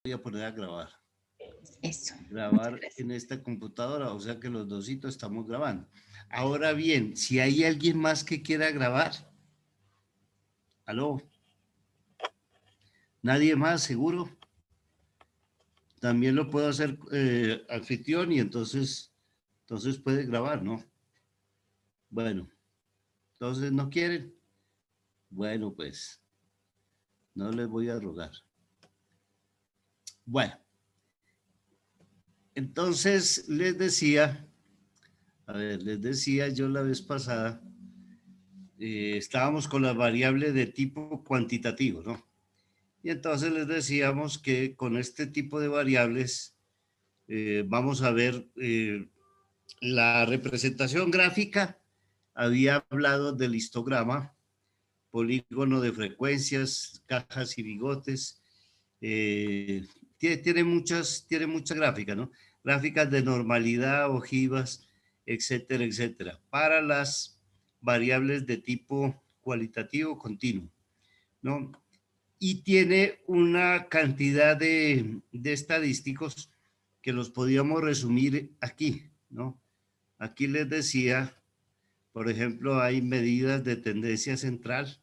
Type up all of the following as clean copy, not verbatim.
voy a poner a grabar. Eso. Grabar en esta computadora, o sea que los dositos estamos grabando. Ahora bien, si hay alguien más que quiera grabar. ¿Aló? ¿Nadie más, seguro? También lo puedo hacer anfitrión y entonces puede grabar, ¿no? Bueno, entonces no quieren. Bueno, pues no les voy a rogar. Bueno, entonces les decía yo la vez pasada, estábamos con las variables de tipo cuantitativo, ¿no? Y entonces les decíamos que con este tipo de variables vamos a ver la representación gráfica. Había hablado del histograma, polígono de frecuencias, cajas y bigotes. Tiene muchas gráficas, ¿no? Gráficas de normalidad, ojivas, etcétera, etcétera, para las variables de tipo cualitativo continuo, ¿no? Y tiene una cantidad de estadísticos que los podíamos resumir aquí, ¿no? Aquí les decía, por ejemplo, hay medidas de tendencia central,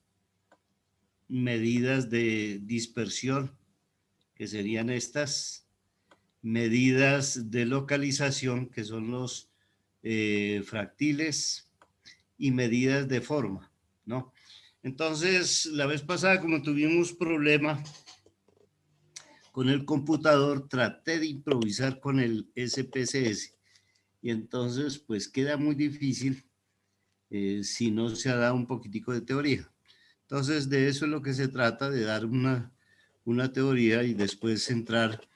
medidas de dispersión, que serían estas, medidas de localización, que son los fractiles, y medidas de forma, ¿no? Entonces, la vez pasada, como tuvimos problema con el computador, traté de improvisar con el SPSS, y entonces, pues queda muy difícil si no se ha dado un poquitico de teoría. Entonces, de eso es lo que se trata, de dar una teoría y después entrar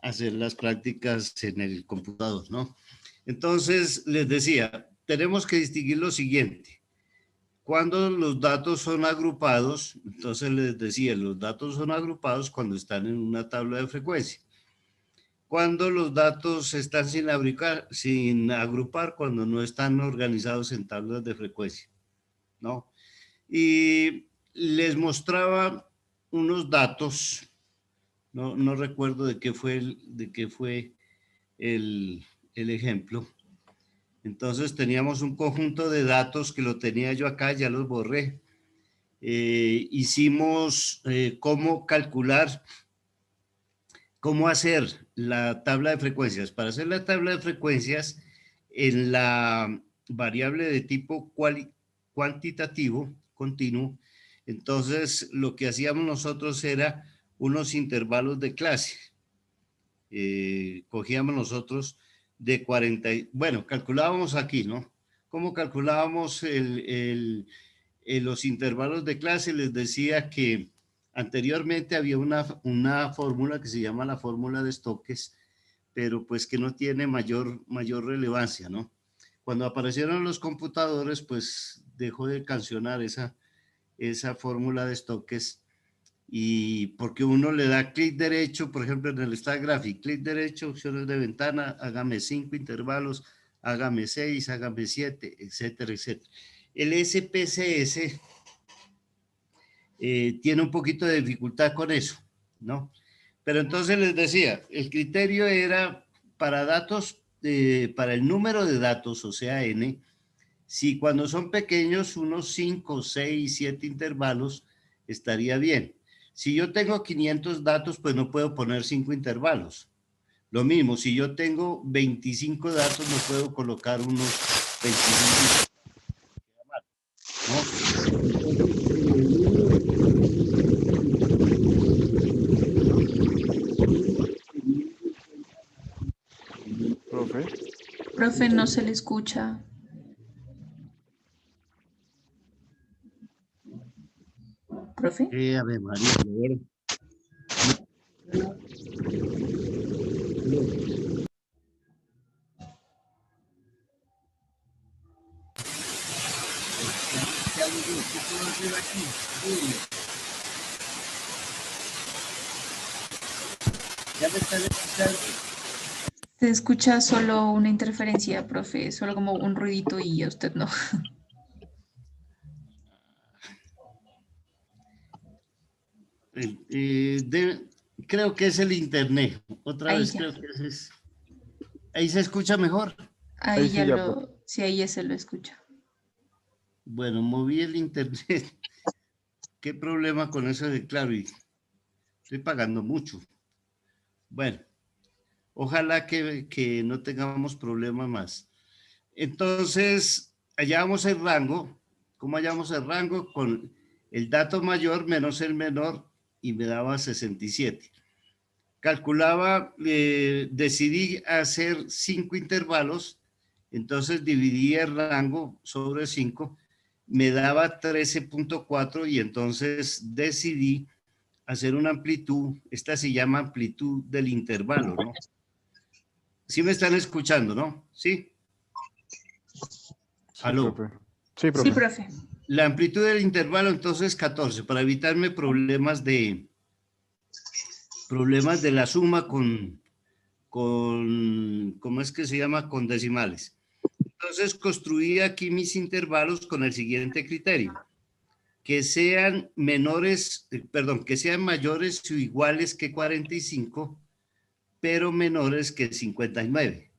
a hacer las prácticas en el computador, ¿no? Entonces, les decía, tenemos que distinguir lo siguiente. Cuando los datos son agrupados, entonces les decía, los datos son agrupados cuando están en una tabla de frecuencia. Cuando los datos están sin agrupar, cuando no están organizados en tablas de frecuencia, ¿no? Y les mostraba unos datos, no recuerdo de qué fue el ejemplo. Entonces teníamos un conjunto de datos que lo tenía yo acá, ya los borré. Hicimos cómo calcular, cómo hacer la tabla de frecuencias. Para hacer la tabla de frecuencias en la variable de tipo cuantitativo, continuo, entonces lo que hacíamos nosotros era unos intervalos de clase. Cogíamos nosotros de 40, bueno, calculábamos aquí, ¿no? ¿Cómo calculábamos los intervalos de clase? Les decía que anteriormente había una fórmula que se llama la fórmula de Stokes, pero pues que no tiene mayor relevancia, ¿no? Cuando aparecieron los computadores, pues dejó de cancionar esa fórmula de Stokes, y porque uno le da clic derecho, por ejemplo en el Stack Graphic, clic derecho, opciones de ventana, hágame 5 intervalos, hágame 6, hágame 7, etcétera, etcétera. El SPSS tiene un poquito de dificultad con eso, ¿no? Pero entonces les decía, el criterio era para datos, para el número de datos, o sea, n, si cuando son pequeños, unos 5, 6, 7 intervalos, estaría bien. Si yo tengo 500 datos, pues no puedo poner 5 intervalos. Lo mismo, si yo tengo 25 datos, no puedo colocar unos 25 Profe, Profe, no se le escucha. Profe. A ver, María, a ver. Ya me están escuchando. Se escucha solo una interferencia, profe, solo como un ruidito y a usted no. Creo que es el internet. Otra Ahí vez ya. creo que ese es. Ahí se escucha mejor. Ahí Ahí sí ya ya, profe. lo, sí, ahí ya se lo escucha. Bueno, moví el internet. ¿Qué problema con eso de claro? Y estoy pagando mucho. Bueno, ojalá que no tengamos problemas más. Entonces, hallamos el rango. ¿Cómo hallamos el rango? Con el dato mayor menos el menor y me daba 67. Calculaba, decidí hacer 5 intervalos, entonces dividí el rango sobre 5, me daba 13.4 y entonces decidí hacer una amplitud, esta se llama amplitud del intervalo, ¿no? ¿Sí me están escuchando, no? ¿Sí? Sí, ¿Aló? profe. Sí, Sí, profe. profe. La amplitud del intervalo entonces 14, para evitarme problemas de la suma ¿cómo es que se llama? Con decimales. Entonces construí aquí mis intervalos con el siguiente criterio, que sean menores, perdón, que sean mayores o iguales que 45, pero menores que 59.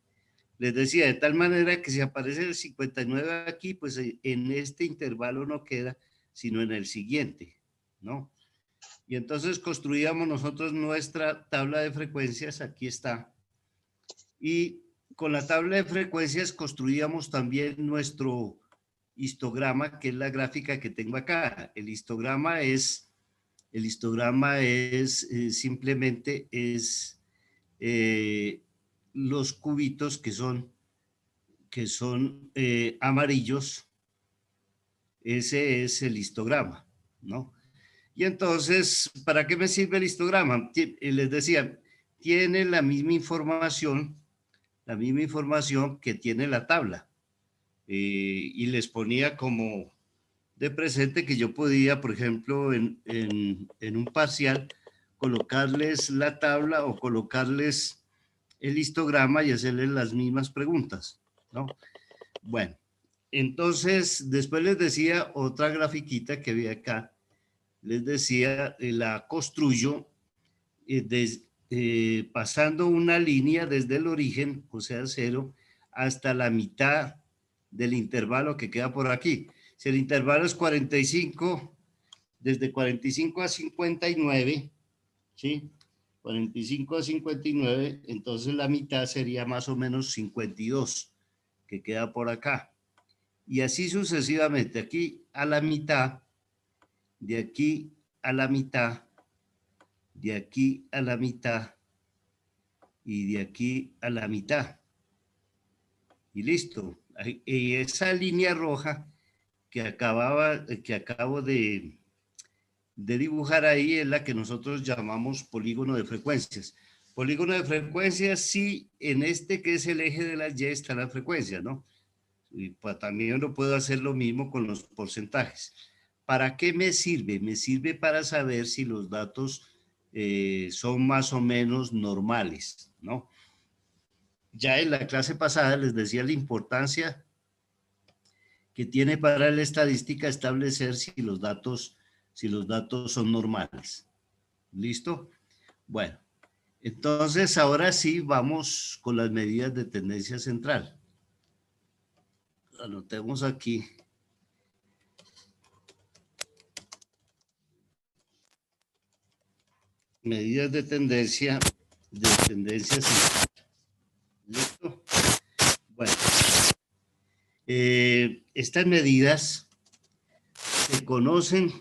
Les decía, de tal manera que si aparece el 59 aquí, pues en este intervalo no queda, sino en el siguiente, ¿no? Y entonces construíamos nosotros nuestra tabla de frecuencias, aquí está, y con la tabla de frecuencias construíamos también nuestro histograma, que es la gráfica que tengo acá. El histograma es simplemente los cubitos que son amarillos. Ese es el histograma, ¿no? Y entonces, ¿para qué me sirve el histograma? Les decía, tiene la misma información que tiene la tabla. Y les ponía como de presente que yo podía, por ejemplo, en un parcial, colocarles la tabla o colocarles el histograma y hacerles las mismas preguntas, ¿no? Bueno, entonces después les decía otra grafiquita que vi acá, les decía, la construyo pasando una línea desde el origen, o sea, 0, hasta la mitad del intervalo que queda por aquí. Si el intervalo es 45, desde 45 a 59, ¿sí? 45 a 59, entonces la mitad sería más o menos 52, que queda por acá. Y así sucesivamente, aquí a la mitad, de aquí a la mitad, de aquí a la mitad y de aquí a la mitad. Y listo. Y esa línea roja que acabo de dibujar ahí es la que nosotros llamamos polígono de frecuencias. Polígono de frecuencias, sí, en este que es el eje de las Y está la frecuencia, ¿no? Y pues también lo puedo hacer lo mismo con los porcentajes. ¿Para qué me sirve? Me sirve para saber si los datos son más o menos normales, ¿no? Ya en la clase pasada les decía la importancia que tiene para la estadística establecer si los datos son normales. ¿Listo? Bueno, entonces ahora sí vamos con las medidas de tendencia central. Anotemos aquí. Medidas de tendencia central. ¿Listo? Bueno, estas medidas se conocen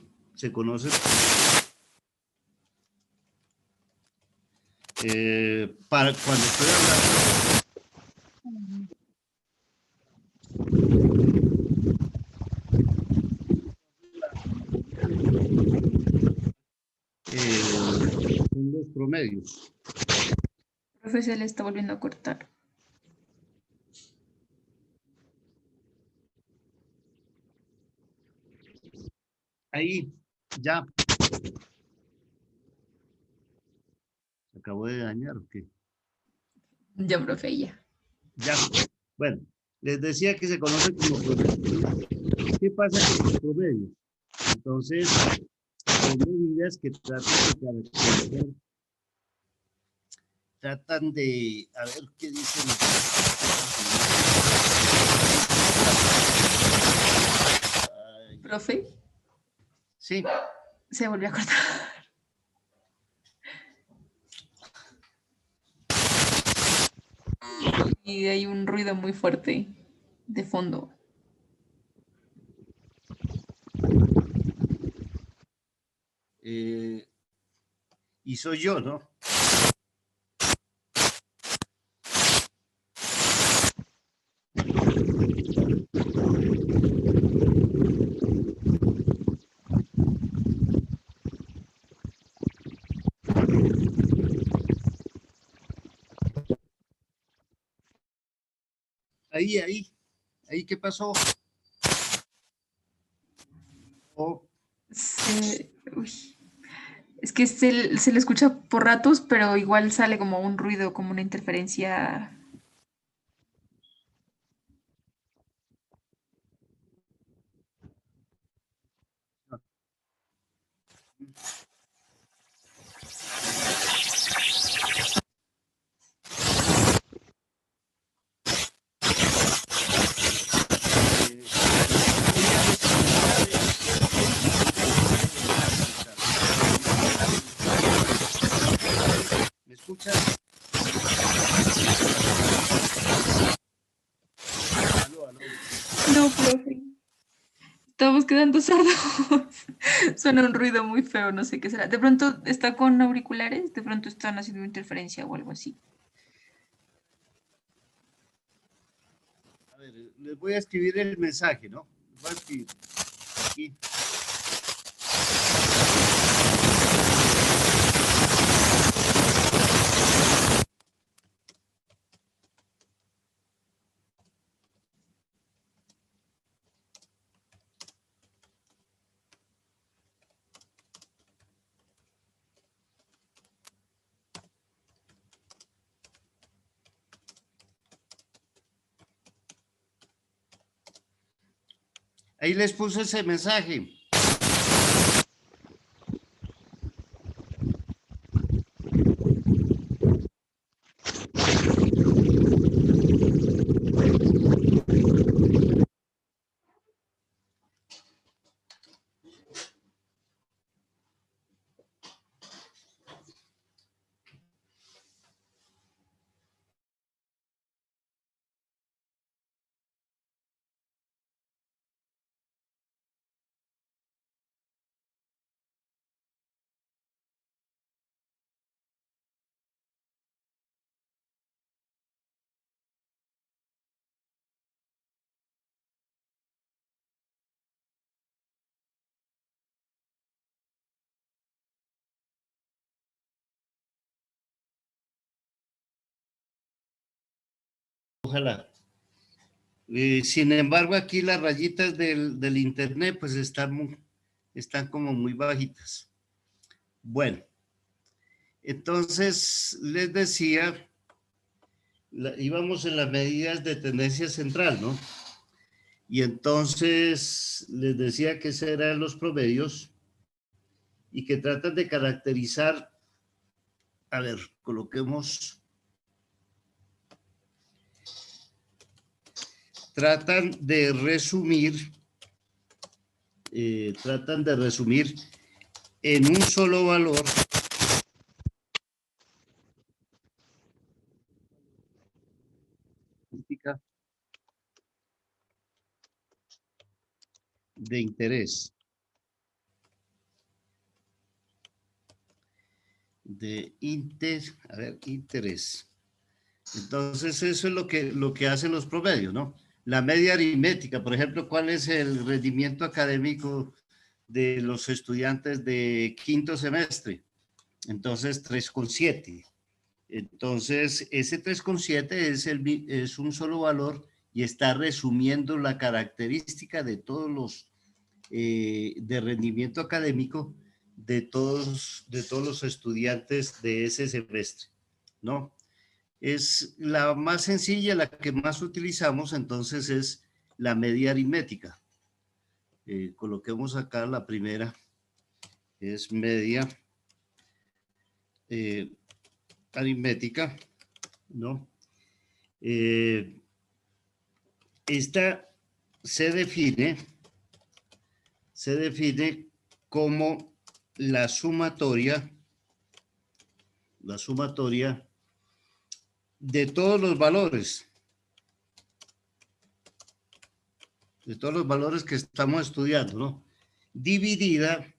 para cuando estoy hablando son los promedios. Profe, se le está volviendo a cortar. Ahí, ya. ¿Se acabó de dañar o qué? Ya, profe, ya. Ya. Bueno, les decía que se conoce como promedios. ¿Qué pasa con los promedios? Entonces, son medidas que tratan de caracterizar tratan de, a ver qué dicen. Profe, Sí, se volvió a cortar. Y hay un ruido muy fuerte de fondo. y soy yo, ¿no? Ahí, ¿qué pasó? Oh, Uy. Es que se le escucha por ratos, pero igual sale como un ruido, como una interferencia. ¿me escuchas? Aló, aló. No, profe. Estamos quedando sordos. Suena un ruido muy feo, no sé qué será. De pronto está con auriculares, de pronto están haciendo interferencia o algo así. A ver, les voy a escribir el mensaje, ¿no? Les voy a escribir aquí. Ahí les puse ese mensaje. Ojalá. Sin embargo, aquí las rayitas del internet pues están como muy bajitas. Bueno, entonces les decía, íbamos en las medidas de tendencia central, ¿no? Y entonces les decía que esos eran los promedios y que tratan de caracterizar, a ver, coloquemos, tratan de resumir en un solo valor de interés. Interés. Entonces, eso es lo que hacen los promedios, ¿no? La media aritmética, por ejemplo, ¿cuál es el rendimiento académico de los estudiantes de quinto semestre? Entonces, 3,7. Entonces, ese 3,7 es un solo valor y está resumiendo la característica de todos los de rendimiento académico de todos los estudiantes de ese semestre, ¿no? Es la más sencilla, la que más utilizamos, entonces es la media aritmética. Coloquemos acá la primera, es media aritmética, ¿no? Esta se define como la sumatoria de todos los valores, que estamos estudiando, ¿no? Dividida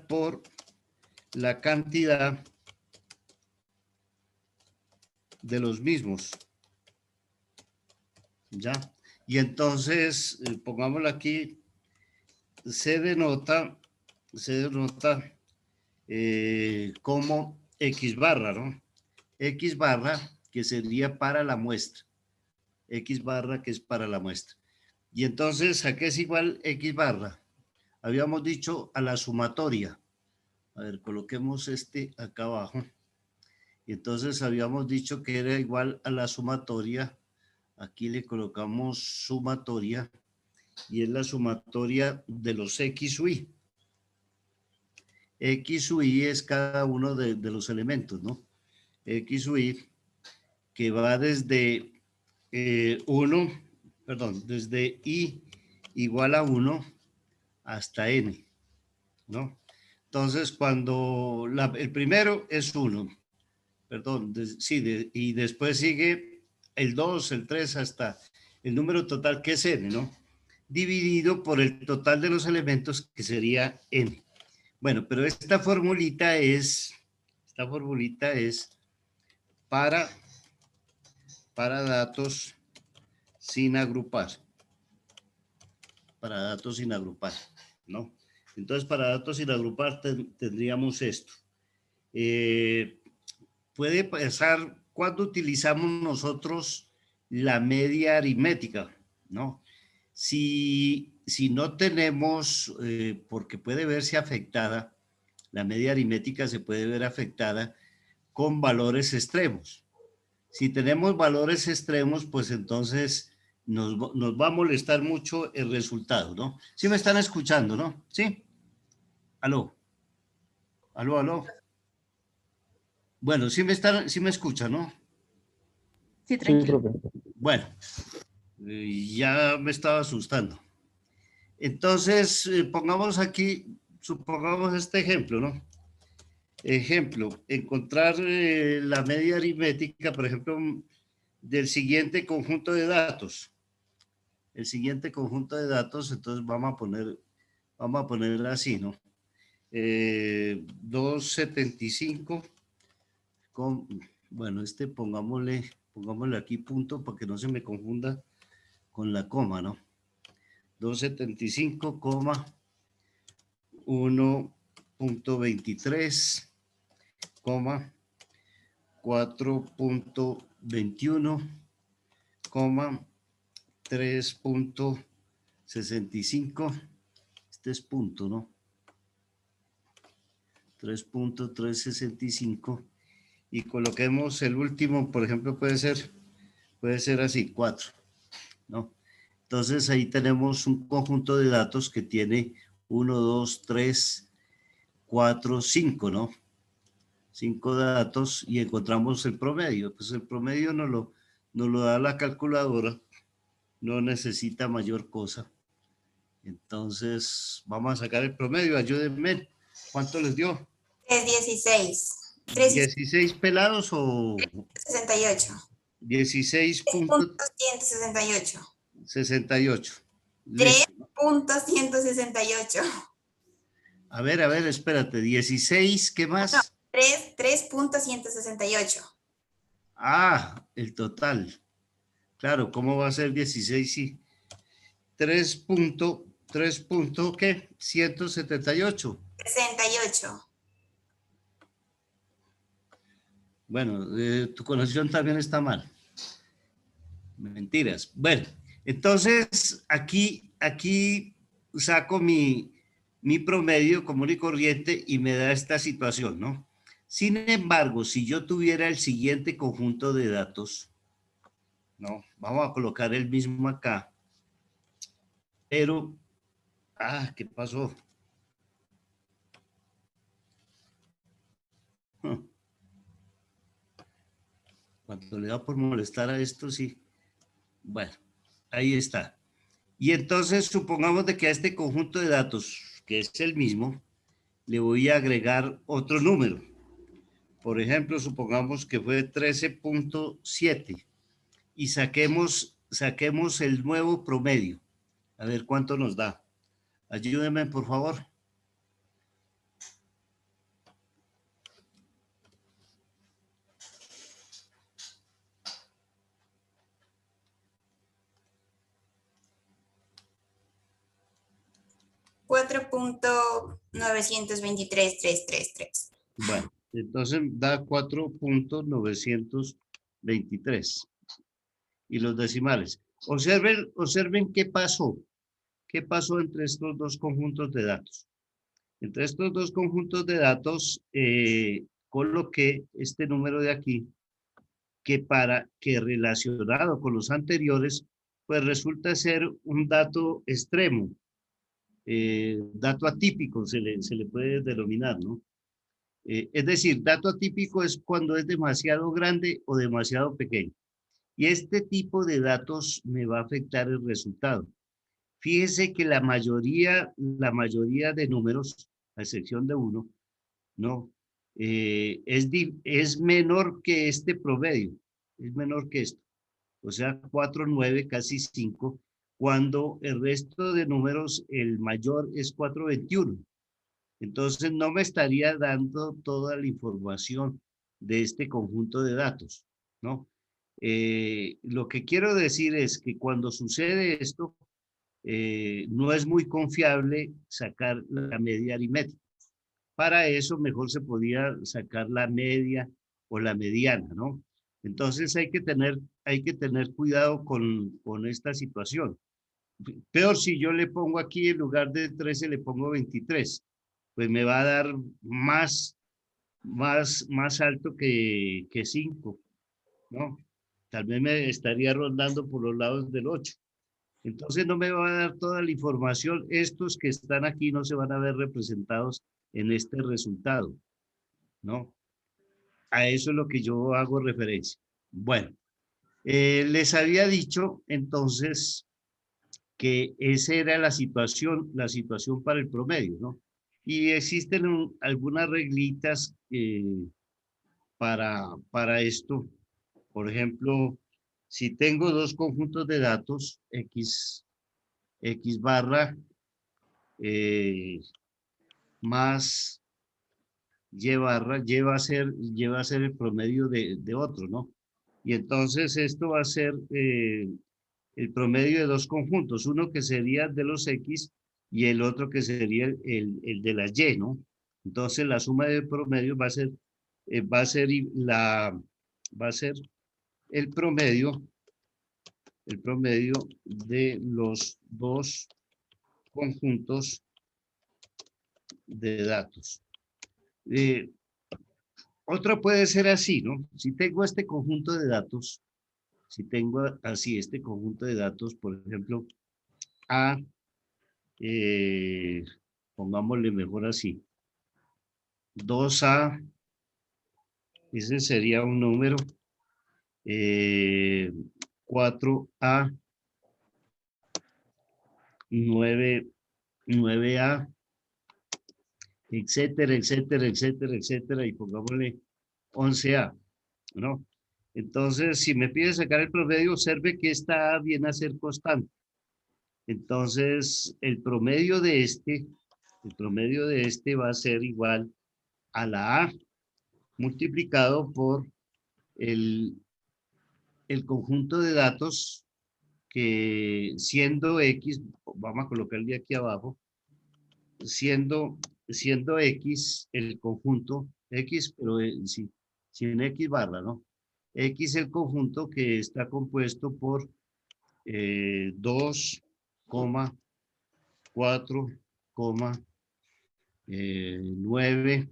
por la cantidad de los mismos, ¿ya? Y entonces, pongámoslo aquí, se denota como X barra, ¿no? X barra, que sería para la muestra. X barra, que es para la muestra. Y entonces, ¿a qué es igual X barra? Habíamos dicho a la sumatoria. A ver, coloquemos este acá abajo. Y entonces habíamos dicho que era igual a la sumatoria. Aquí le colocamos sumatoria. Y es la sumatoria de los X sub Y. X sub Y es cada uno de los elementos, ¿no? X sub Y, que va desde 1, perdón, desde I igual a 1 hasta N, ¿no? Entonces, cuando el primero es 1, perdón, sí, y después sigue el 2, el 3, hasta el número total, que es N, ¿no? Dividido por el total de los elementos, que sería N. Bueno, pero esta formulita es para datos sin agrupar. Para datos sin agrupar, ¿no? Entonces, para datos sin agrupar tendríamos esto. Puede pasar cuando utilizamos nosotros la media aritmética, ¿no? Si no tenemos, porque puede verse afectada, la media aritmética se puede ver afectada con valores extremos. Si tenemos valores extremos, pues entonces nos va a molestar mucho el resultado, ¿no? ¿Sí me están escuchando, no? ¿Sí? ¿Aló? ¿Aló, aló? Bueno, sí me escuchan, ¿no? Sí, Sí, tranquilo. profe. Bueno, ya me estaba asustando. Entonces, supongamos este ejemplo, ¿no? Ejemplo, encontrar la media aritmética, por ejemplo, del siguiente conjunto de datos. El siguiente conjunto de datos, entonces vamos a poner así, ¿no? 275 bueno, pongámosle aquí punto para que no se me confunda con la coma, ¿no? 275, 1.23, 4.21, 3.65, este es punto, ¿no? 3.365, y coloquemos el último, por ejemplo, puede ser así, 4, ¿no? Entonces ahí tenemos un conjunto de datos que tiene 1, 2, 3, 4, 5, ¿no? 5 datos, y encontramos el promedio. Pues el promedio nos lo da la calculadora, no necesita mayor cosa. Entonces vamos a sacar el promedio, ayúdenme. ¿Cuánto les dio? 316. 16 pelados o 368. 16.68. 3.168. Listo. 3.168. A ver, espérate. 16, ¿qué más? 3.168. Ah, el total. Claro, ¿cómo va a ser 16? Sí. 3 ¿qué? 178. 68. Bueno, tu conexión también está mal. Mentiras. Bueno, entonces aquí saco mi promedio común y corriente y me da esta situación, ¿no? Sin embargo, si yo tuviera el siguiente conjunto de datos, ¿no? Vamos a colocar el mismo acá, pero, ¿qué pasó? Ah, cuando le da por molestar a esto, sí. Bueno, ahí está. Y entonces supongamos de que a este conjunto de datos, que es el mismo, le voy a agregar otro número. Por ejemplo, supongamos que fue 13.7 y saquemos el nuevo promedio. A ver cuánto nos da. Ayúdenme, por favor. Cuatro punto 923.333. Bueno, entonces da 4.923. Y los decimales. Observen qué pasó. ¿Qué pasó entre estos dos conjuntos de datos? Entre estos dos conjuntos de datos coloqué este número de aquí, que relacionado con los anteriores, pues resulta ser un dato extremo, dato atípico se le puede denominar, ¿no? Es decir, dato atípico es cuando es demasiado grande o demasiado pequeño. Y este tipo de datos me va a afectar el resultado. Fíjese que la mayoría de números, a excepción de uno, no, es menor que este promedio, es menor que esto. O sea, 4, 9, casi 5, cuando el resto de números, el mayor es 421. Entonces, no me estaría dando toda la información de este conjunto de datos, ¿no? Lo que quiero decir es que cuando sucede esto, no es muy confiable sacar la media aritmética. Para eso mejor se podía sacar la media o la mediana, ¿no? Entonces hay que tener cuidado con esta situación. Peor si yo le pongo aquí en lugar de 13 le pongo 23, pues me va a dar más alto que 5, ¿no? Tal vez me estaría rondando por los lados del 8. Entonces no me va a dar toda la información. Estos que están aquí no se van a ver representados en este resultado, ¿no? A eso es lo que yo hago referencia. Bueno, les había dicho entonces que esa era la situación para el promedio, ¿no? Y existen algunas reglitas para esto. Por ejemplo, si tengo dos conjuntos de datos, X barra más Y barra, lleva a ser el promedio de otro, ¿no? Y entonces esto va a ser el promedio de dos conjuntos, uno que sería de los X y el otro que sería el de las Y, ¿no? Entonces la suma de promedio va a ser va a ser el promedio, el promedio de los dos conjuntos de datos. Otra puede ser así, ¿no? Si tengo este conjunto de datos, si tengo así este conjunto de datos, por ejemplo, A, pongámosle mejor así, 2A, ese sería un número, 4A, 9A, etcétera, etcétera, etcétera, etcétera, y pongámosle 11A, ¿no? Entonces, si me pide sacar el promedio, observe que esta A viene a ser constante. Entonces, el promedio de este va a ser igual a la A multiplicado por el, el conjunto de datos que siendo X, vamos a colocarle aquí abajo, siendo X el conjunto, X, pero sin X barra, ¿no? X el conjunto que está compuesto por 2, 4, 9,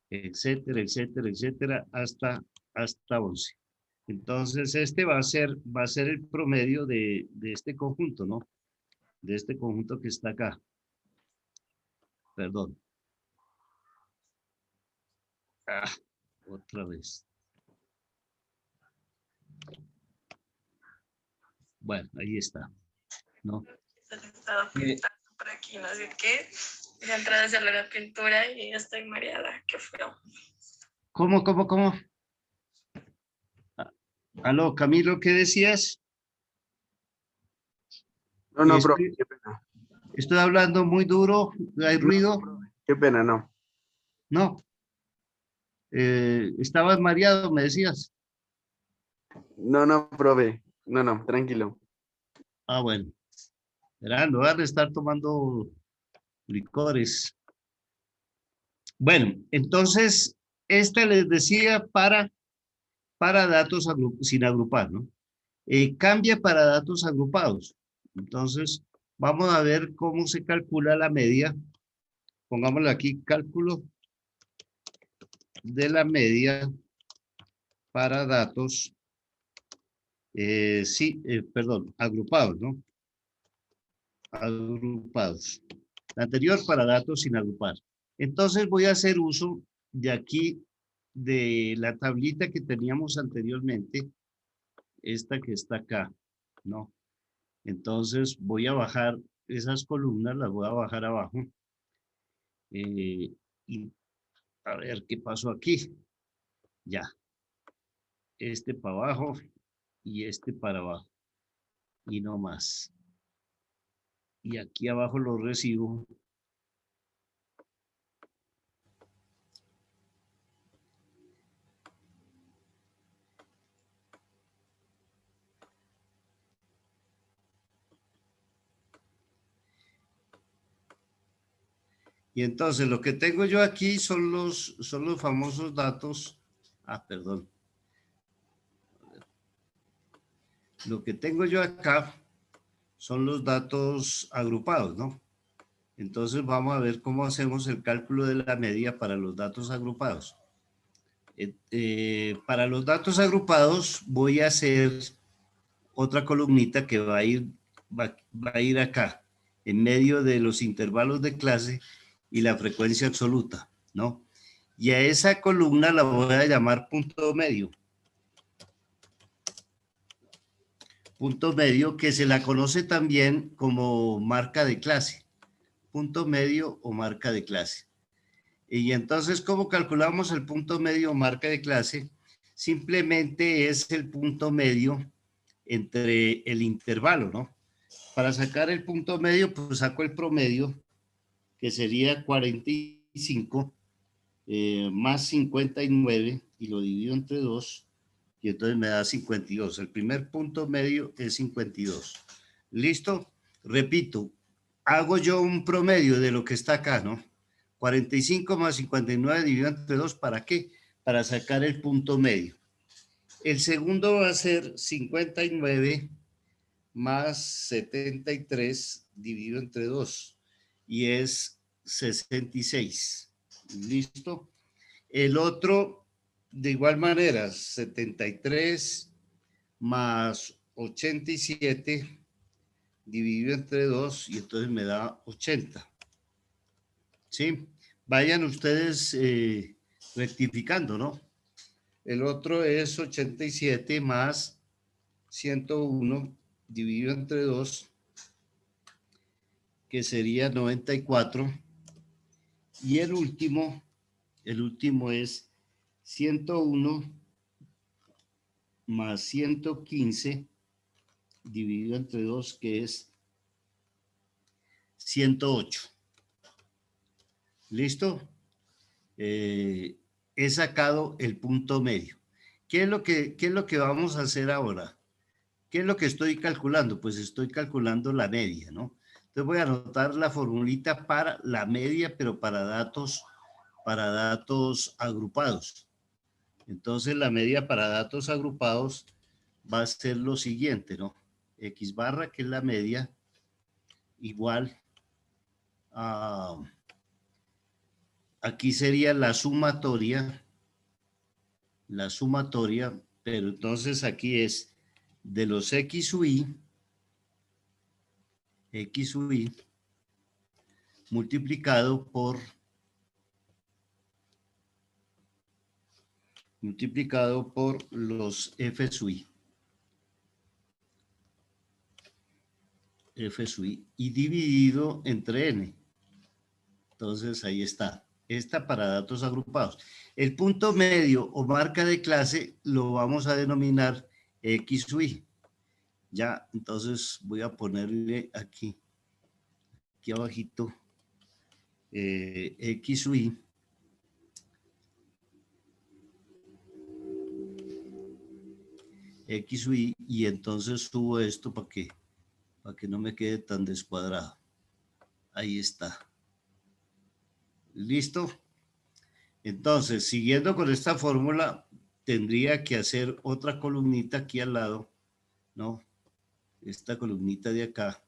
etcétera, etcétera, etcétera, hasta 11. Entonces, este va a ser el promedio de este conjunto, ¿no? De este conjunto que está acá. Perdón. Ah, otra vez. Bueno, ahí está, ¿no? Estaba pintando por aquí, no sé qué. Voy a entrar a hacer la pintura y ya estoy mareada. Qué feo. ¿Cómo? Ah, aló, Camilo, ¿qué decías? No, no, profe, Estoy, qué pena. estoy hablando muy duro, ¿hay No, ruido? profe, qué pena, no. No. Estabas mareado, me decías. No, no, profe. No, no, tranquilo. Ah, bueno. Verán, en lugar de estar tomando licores. Bueno, entonces, esta les decía para datos sin agrupar, ¿no? Cambia para datos agrupados. Entonces, vamos a ver cómo se calcula la media. Pongámosle aquí cálculo de la media para datos, sí, perdón, agrupados, ¿no? Agrupados. La anterior para datos sin agrupar. Entonces voy a hacer uso de aquí, de la tablita que teníamos anteriormente, esta que está acá, ¿no? Entonces voy a bajar esas columnas, las voy a bajar abajo. Y a ver qué pasó aquí. Ya, este para abajo y este para abajo. Y no más. Y aquí abajo lo recibo. Y entonces lo que tengo yo aquí son los famosos datos. Ah, perdón. Lo que tengo yo acá son los datos agrupados, ¿no? Entonces vamos a ver cómo hacemos el cálculo de la media para los datos agrupados. Para los datos agrupados voy a hacer otra columnita que va a ir acá, en medio de los intervalos de clase y la frecuencia absoluta, ¿no? Y a esa columna la voy a llamar punto medio. Punto medio que se la conoce también como marca de clase. Punto medio o marca de clase. Y entonces, ¿cómo calculamos el punto medio o marca de clase? Simplemente es el punto medio entre el intervalo, ¿no? Para sacar el punto medio, pues saco el promedio, que sería 45 más 59 y lo divido entre 2 y entonces me da 52. El primer punto medio es 52. ¿Listo? Repito, hago yo un promedio de lo que está acá, ¿no? 45 más 59 dividido entre 2, ¿para qué? Para sacar el punto medio. El segundo va a ser 59 más 73 dividido entre 2 y es 66. ¿Listo? El otro, de igual manera, 73 más 87 dividido entre 2 y entonces me da 80. ¿Sí? Vayan ustedes rectificando, ¿no? El otro es 87 más 101 dividido entre 2, que sería 94. Y el último es 101 más 115 dividido entre 2, que es 108. ¿Listo? He sacado el punto medio. ¿Qué es lo que vamos a hacer ahora? ¿Qué es lo que estoy calculando? Pues estoy calculando la media, ¿no? Entonces voy a anotar la formulita para la media, pero para datos agrupados. Entonces la media para datos agrupados va a ser lo siguiente, ¿no? X barra, que es la media, igual a, aquí sería la sumatoria, pero entonces aquí es de los X u Y multiplicado por multiplicado por los F sub I. F sub I y dividido entre N. Entonces ahí está. Esta para datos agrupados. El punto medio o marca de clase lo vamos a denominar X sub I. Ya, entonces voy a ponerle aquí abajito, X sub I. X sub I, y entonces subo esto para que no me quede tan descuadrado. Ahí está. ¿Listo? Entonces, siguiendo con esta fórmula, tendría que hacer otra columnita aquí al lado, ¿no? Esta columnita de acá.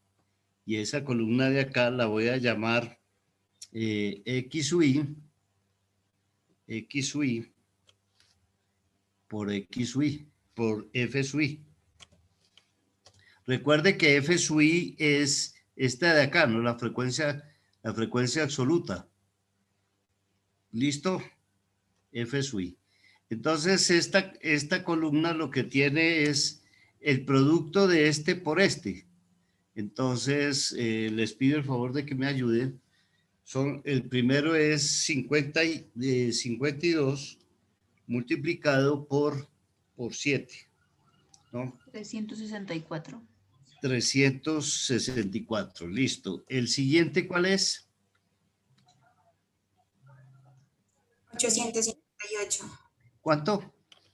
Y esa columna de acá la voy a llamar X sub I por X sub I, por F sub I. Recuerde que F sub I es esta de acá, ¿no? La frecuencia absoluta. ¿Listo? F sub I. Entonces, esta columna lo que tiene es el producto de este por este. Entonces, les pido el favor de que me ayuden. El primero es 52 multiplicado por 7, ¿no? 364. 364, listo. ¿El siguiente cuál es? 858. ¿Cuánto?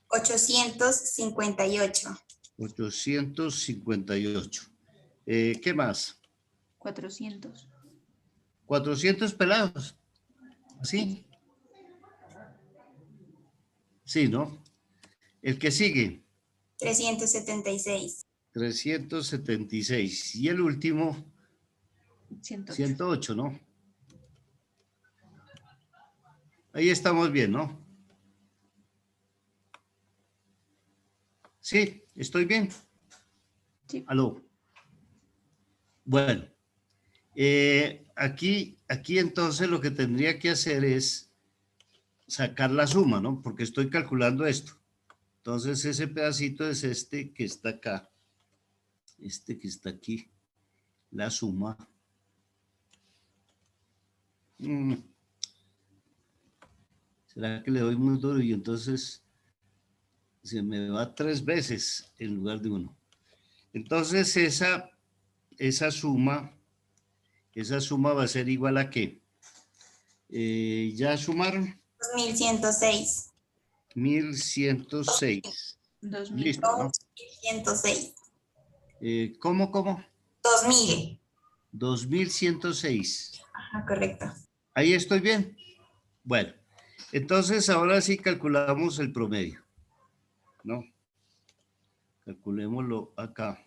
858. 858. ¿Qué más? 400. 400 pelados. ¿Así? Sí, ¿no? El que sigue. 376. 376. Y el último, 108. 108, ¿no? Ahí estamos bien, ¿no? Sí, estoy bien. Sí. Aló. Bueno, aquí entonces lo que tendría que hacer es sacar la suma, ¿no? Porque estoy calculando esto. Entonces ese pedacito es este que está acá. Este que está aquí. La suma. ¿Será que le doy muy duro y entonces se me va 3 veces en lugar de 1? Entonces esa suma va a ser igual a ¿qué? ¿Ya sumaron? 2106. 1106. 2000. Listo, ¿no? 2106. ¿Cómo? 2000. 2106. Ajá, correcto. ¿Ahí estoy bien? Bueno, entonces ahora sí calculamos el promedio, ¿no? Calculémoslo acá.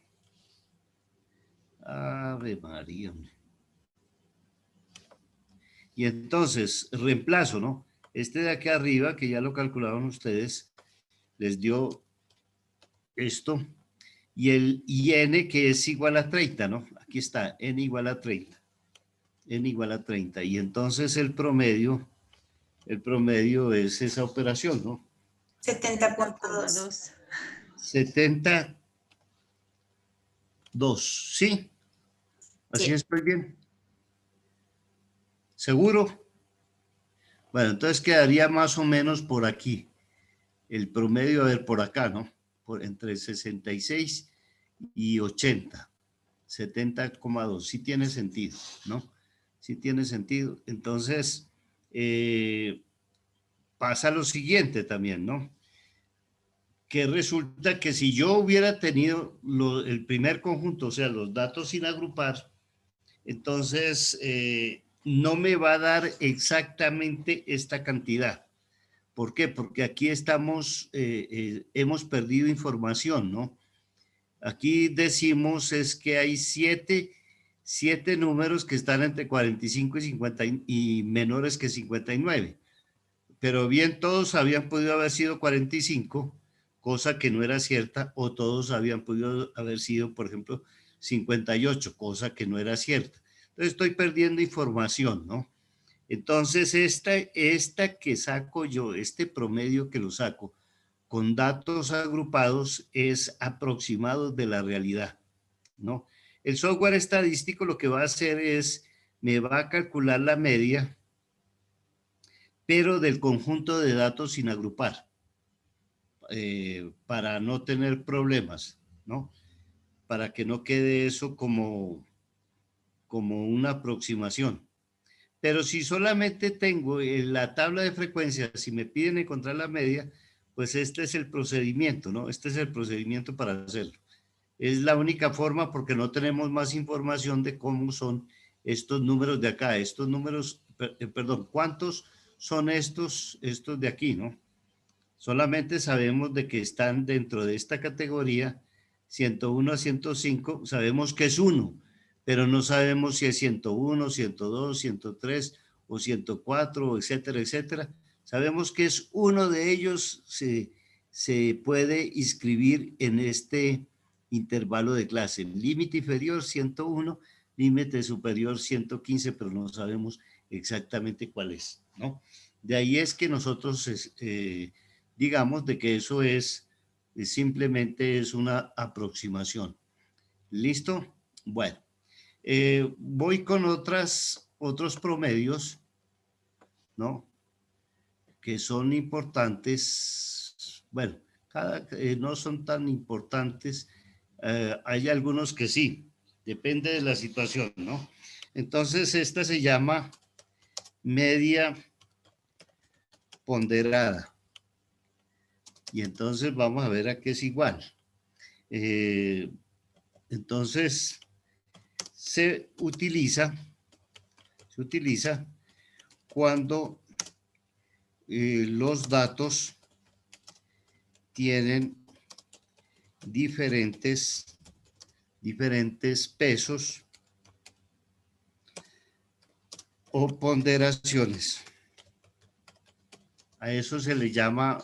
Ave María. Y entonces, reemplazo, ¿no? Este de aquí arriba, que ya lo calcularon ustedes, les dio esto. Y el n, que es igual a 30, ¿no? Aquí está, n igual a 30. N igual a 30. Y entonces el promedio es esa operación, ¿no? 70.2. 72. ¿Sí? ¿Así Sí. estoy bien? ¿Seguro? Bueno, entonces quedaría más o menos por aquí. El promedio, a ver, por acá, ¿no? Entre 66 y 80. 70,2. Sí tiene sentido, ¿no? Sí tiene sentido. Entonces, pasa lo siguiente también, ¿no? Que resulta que si yo hubiera tenido el primer conjunto, o sea, los datos sin agrupar, entonces no me va a dar exactamente esta cantidad. ¿Por qué? Porque aquí hemos perdido información, ¿no? Aquí decimos es que hay siete números que están entre 45 y 50 y menores que 59. Pero bien, todos habían podido haber sido 45, cosa que no era cierta, o todos habían podido haber sido, por ejemplo, 58, cosa que no era cierta. Entonces estoy perdiendo información, ¿no? Entonces esta que saco yo, este promedio que lo saco, con datos agrupados es aproximado de la realidad, ¿no? El software estadístico lo que va a hacer es, me va a calcular la media, pero del conjunto de datos sin agrupar, para no tener problemas, ¿no? Para que no quede eso como una aproximación. Pero si solamente tengo en la tabla de frecuencias, si me piden encontrar la media, pues este es el procedimiento, ¿no? Este es el procedimiento para hacerlo. Es la única forma porque no tenemos más información de cómo son estos números de acá. Estos números, perdón, ¿cuántos son estos de aquí, no? Solamente sabemos de que están dentro de esta categoría 101 a 105, sabemos que es 1, pero no sabemos si es 101, 102, 103 o 104, etcétera, etcétera. Sabemos que es uno de ellos, se puede inscribir en este intervalo de clase. Límite inferior 101, límite superior 115, pero no sabemos exactamente cuál es, ¿no? De ahí es que nosotros digamos de que eso es simplemente es una aproximación. ¿Listo? Bueno, voy con otros promedios, ¿no? Que son importantes. Bueno, no son tan importantes. Hay algunos que sí, depende de la situación, ¿no? Entonces, esta se llama media ponderada. Y entonces vamos a ver a qué es igual. Entonces, se utiliza cuando los datos tienen diferentes pesos o ponderaciones. A eso se le llama,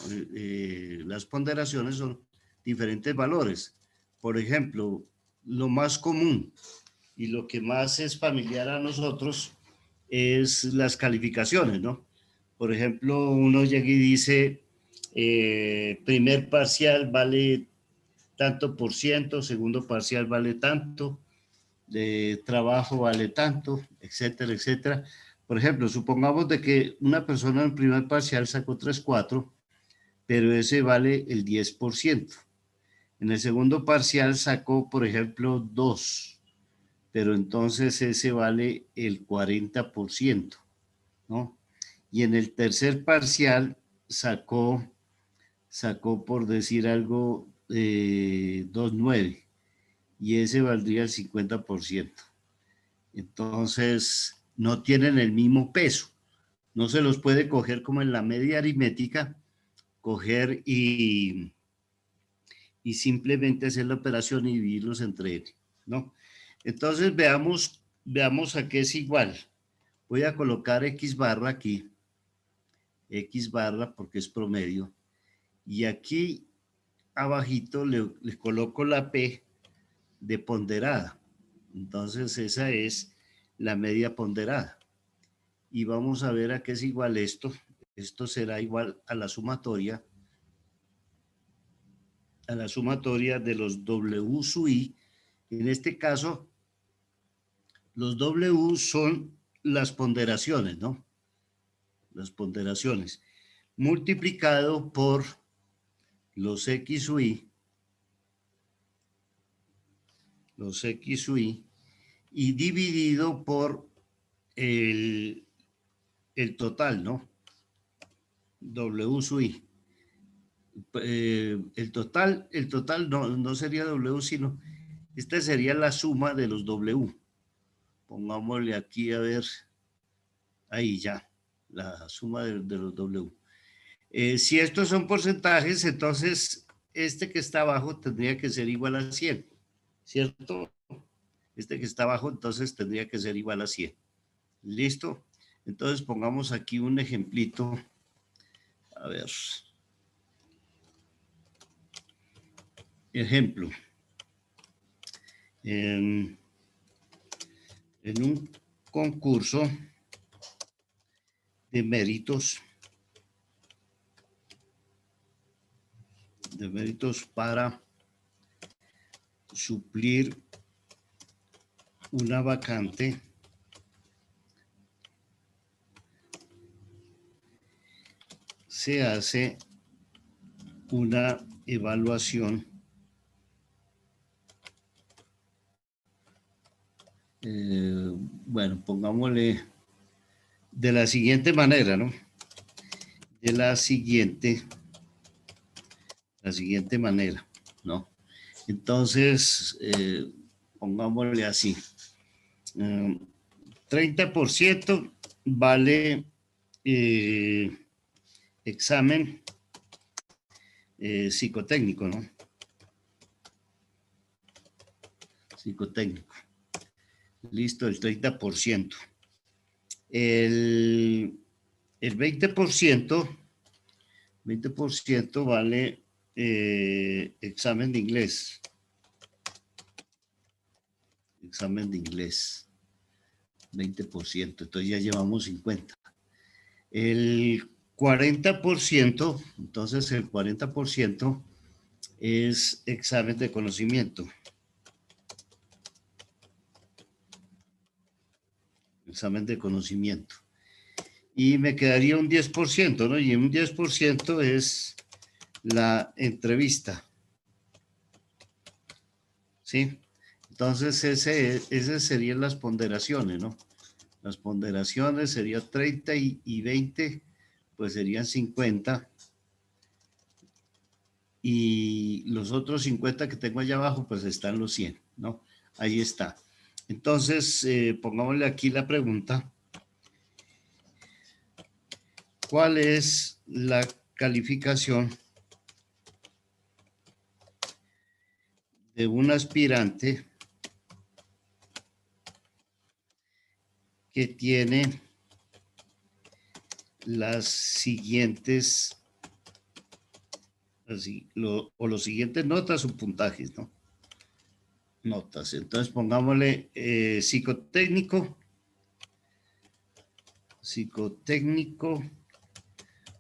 las ponderaciones son diferentes valores. Por ejemplo, lo más común y lo que más es familiar a nosotros es las calificaciones, ¿no? Por ejemplo, uno llega y dice, primer parcial vale tanto por ciento, segundo parcial vale tanto, de trabajo vale tanto, etcétera, etcétera. Por ejemplo, supongamos de que una persona en primer parcial sacó 3.4, pero ese vale el 10%. En el segundo parcial sacó, por ejemplo, 2, pero entonces ese vale el 40%, ¿no? Y en el tercer parcial sacó por decir algo, 2.9, y ese valdría el 50%. Entonces, no tienen el mismo peso. No se los puede coger como en la media aritmética, coger y simplemente hacer la operación y dividirlos entre él, ¿no? Entonces, veamos a qué es igual. Voy a colocar X barra aquí, X barra porque es promedio, y aquí abajito le coloco la P de ponderada. Entonces, esa es la media ponderada. Y vamos a ver a qué es igual esto. Esto será igual a la sumatoria de los W sub I. En este caso, los W son las ponderaciones, ¿no? Las ponderaciones. Multiplicado por los X sub I. Los X sub I. Y dividido por el total, ¿no? W sub I. El total no sería W, sino esta sería la suma de los W. Pongámosle aquí a ver, ahí ya, la suma de los W. Si estos son porcentajes, entonces este que está abajo tendría que ser igual a 100, ¿cierto? Este que está abajo entonces tendría que ser igual a 100. ¿Listo? Entonces pongamos aquí un ejemplito. A ver. Ejemplo. En un concurso de méritos de méritos para suplir una vacante se hace una evaluación bueno, pongámosle de la siguiente manera, ¿no? De la siguiente manera, ¿no? Entonces, pongámosle así. 30% vale examen psicotécnico, ¿no? Psicotécnico. Listo, el 30%. El 20% vale examen de inglés. Examen de inglés. 20%, entonces ya llevamos 50. El 40%, entonces el 40% es examen de conocimiento. Examen de conocimiento. Y me quedaría un 10%, ¿no? Y un 10% es la entrevista. ¿Sí? Entonces, esas serían las ponderaciones, ¿no? Las ponderaciones serían 30 y 20, pues serían 50. Y los otros 50 que tengo allá abajo, pues están los 100, ¿no? Ahí está. Entonces, pongámosle aquí la pregunta. ¿Cuál es la calificación de un aspirante que tiene las siguientes, los siguientes notas o puntajes, ¿no? Notas. Entonces pongámosle psicotécnico,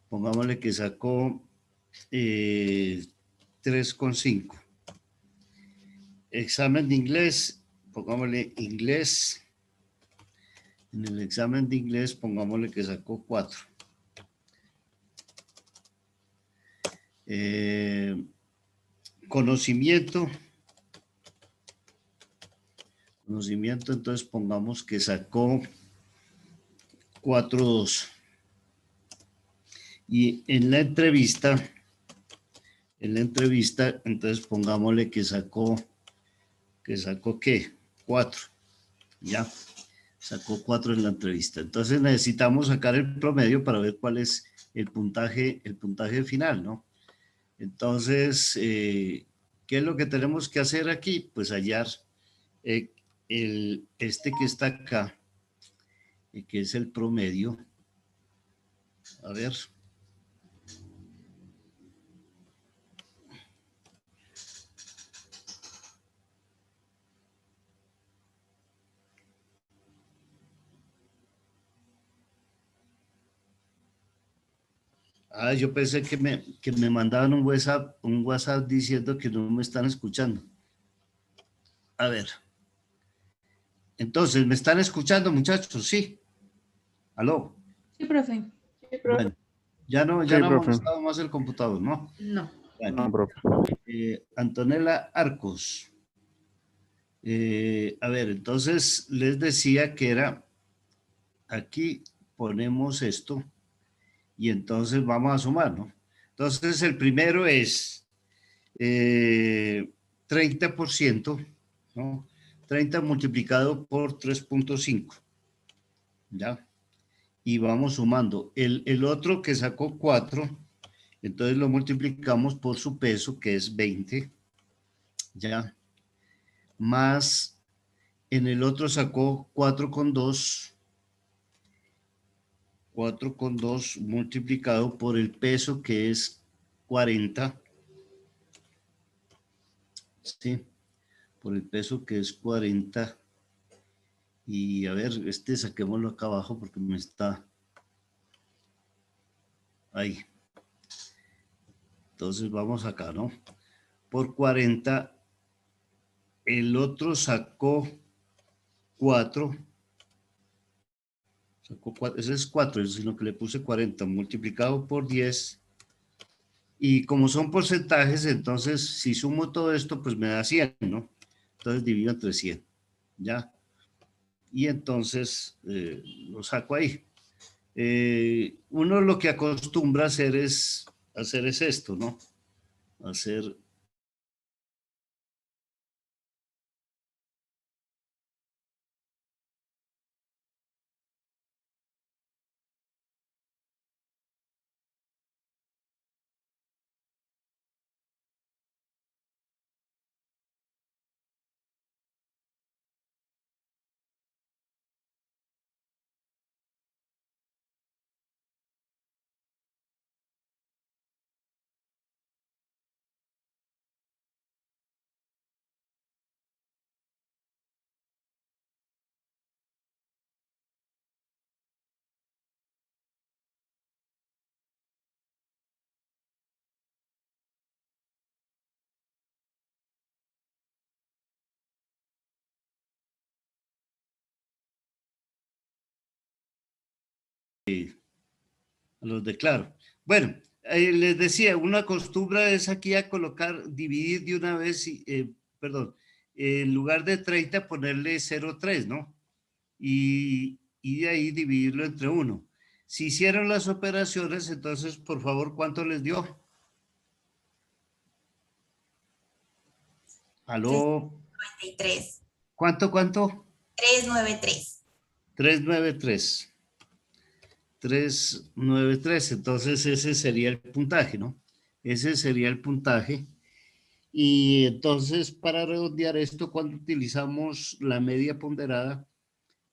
pongámosle que sacó 3,5. Examen de inglés, pongámosle inglés. En el examen de inglés, pongámosle que sacó 4. Conocimiento, entonces pongamos que sacó 4,2. Y en la entrevista, entonces pongámosle que sacó ¿qué? 4. Ya, sacó 4 en la entrevista. Entonces necesitamos sacar el promedio para ver cuál es el puntaje final, ¿no? Entonces, ¿qué es lo que tenemos que hacer aquí? Pues hallar este que está acá, que es el promedio. A ver. Yo pensé que me mandaban un WhatsApp diciendo que no me están escuchando. A ver. Entonces, ¿me están escuchando, muchachos? Sí. ¿Aló? Sí, profe. Bueno, ya no Sí, ha profe. molestado más el computador, ¿no? No. Bueno, No, profe. Antonella Arcos. A ver, entonces les decía que era, aquí ponemos esto y entonces vamos a sumar, ¿no? Entonces el primero es 30%, ¿no? 30 multiplicado por 3,5, ¿ya? Y vamos sumando. El otro que sacó 4, entonces lo multiplicamos por su peso, que es 20, ¿ya? Más en el otro sacó 4,2 multiplicado por el peso, que es 40, ¿sí? Por el peso, que es 40. Y a ver, saquémoslo acá abajo porque me está ahí. Entonces vamos acá, ¿no? Por 40, el otro sacó 4. Ese es 4, sino que le puse 40 multiplicado por 10. Y como son porcentajes, entonces si sumo todo esto, pues me da 100, ¿no? Entonces divido entre 100, ¿ya? Y entonces lo saco ahí. Uno lo que acostumbra a hacer es esto, ¿no? Hacer a los declaro. Bueno, les decía, una costumbre es aquí a colocar, dividir de una vez, perdón, en lugar de 30 ponerle 0,3, ¿no? Y de ahí dividirlo entre 1. Si hicieron las operaciones, entonces, por favor, ¿cuánto les dio? ¿Aló? 393. ¿Cuánto? 393. 393. 393. Entonces, ese sería el puntaje, ¿no? Ese sería el puntaje. Y entonces, para redondear esto, cuando utilizamos la media ponderada,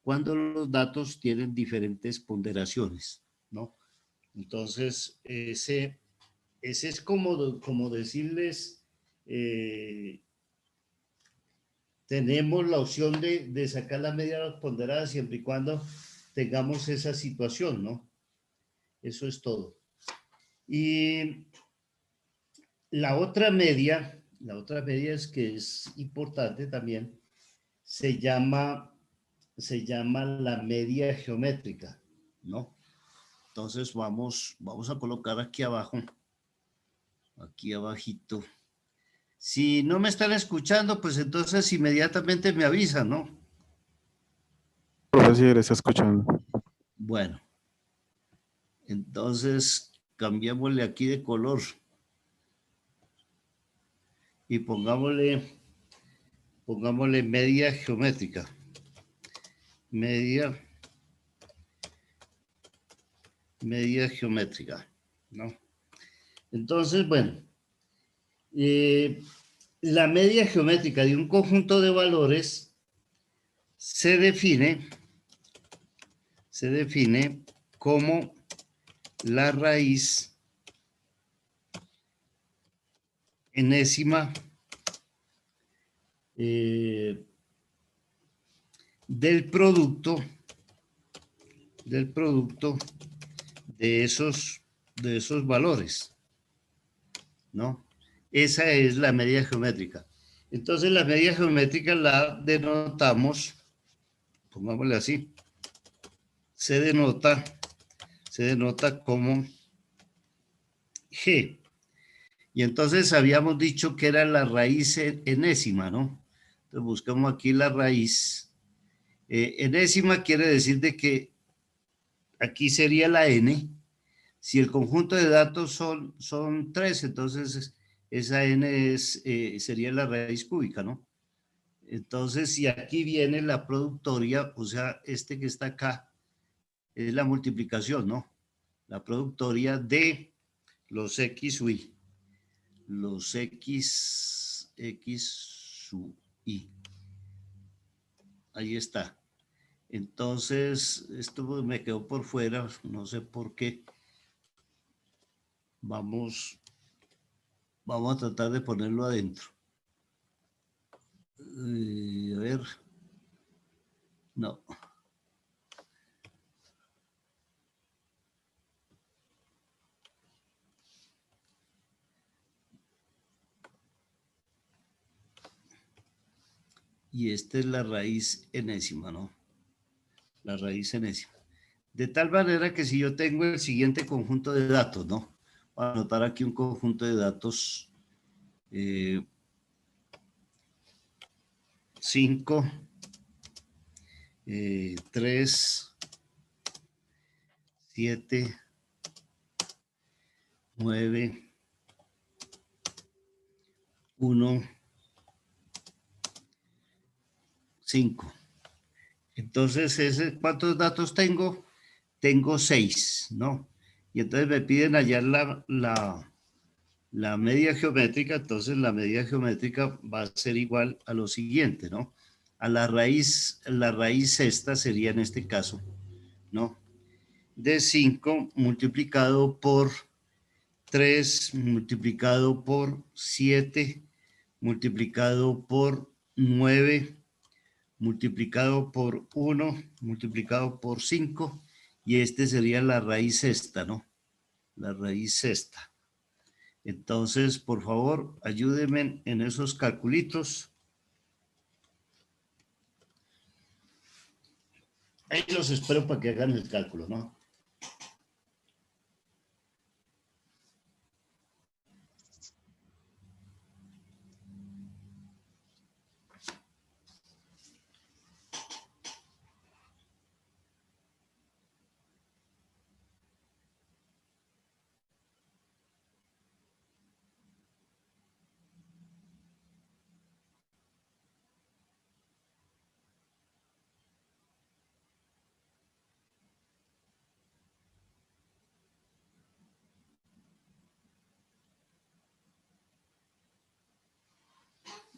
cuando los datos tienen diferentes ponderaciones, ¿no? Entonces, ese es como decirles, tenemos la opción de sacar la media ponderada siempre y cuando tengamos esa situación, ¿no? Eso es todo. Y la otra media es que es importante también, se llama la media geométrica, ¿no? Entonces vamos a colocar aquí abajo, aquí abajito. Si no me están escuchando, pues entonces inmediatamente me avisan, ¿no? Profe, si eres escuchando. Bueno, entonces cambiémosle aquí de color y pongámosle media geométrica. Media geométrica, ¿no? Entonces, bueno, la media geométrica de un conjunto de valores se define como la raíz enésima del producto de esos valores, ¿no? Esa es la medida geométrica. Entonces, la medida geométrica la denotamos, pongámosle así, se denota como G. Y entonces habíamos dicho que era la raíz enésima, ¿no? Entonces buscamos aquí la raíz. Enésima quiere decir de que aquí sería la n. Si el conjunto de datos son 3, entonces esa n sería la raíz cúbica, ¿no? Entonces, si aquí viene la productoria, o sea, este que está acá, es la multiplicación, ¿no? La productoria de los x u y. Los x su y. Ahí está. Entonces, esto me quedó por fuera, no sé por qué. Vamos a tratar de ponerlo adentro. A ver. No. y esta es la raíz enésima, ¿no? La raíz enésima. De tal manera que si yo tengo el siguiente conjunto de datos, ¿no? Voy a anotar aquí un conjunto de datos 5, 3, 7, 9, 1, 5. Entonces, ¿cuántos datos tengo? Tengo 6, ¿no? Y entonces me piden hallar la media geométrica, entonces la media geométrica va a ser igual a lo siguiente, ¿no? A la raíz sexta sería en este caso, ¿no? De 5 multiplicado por 3, multiplicado por 7, multiplicado por 9, multiplicado por 1, multiplicado por 5, y este sería la raíz sexta, ¿no? La raíz sexta. Entonces, por favor, ayúdenme en esos calculitos. Ahí los espero para que hagan el cálculo, ¿no?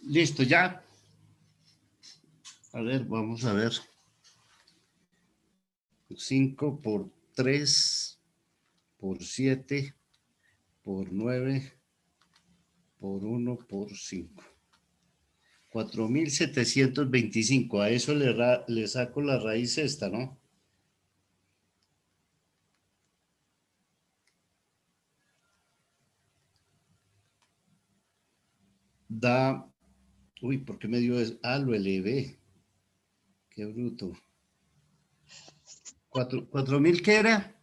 Listo, ya. A ver, vamos a ver. 5 por 3 por 7 por 9 por 1 por 5. 4.725. A eso le saco la raíz esta, ¿no? Da... Uy, ¿por qué me dio eso? Ah, lo elevé. Qué bruto. ¿4.000 qué era?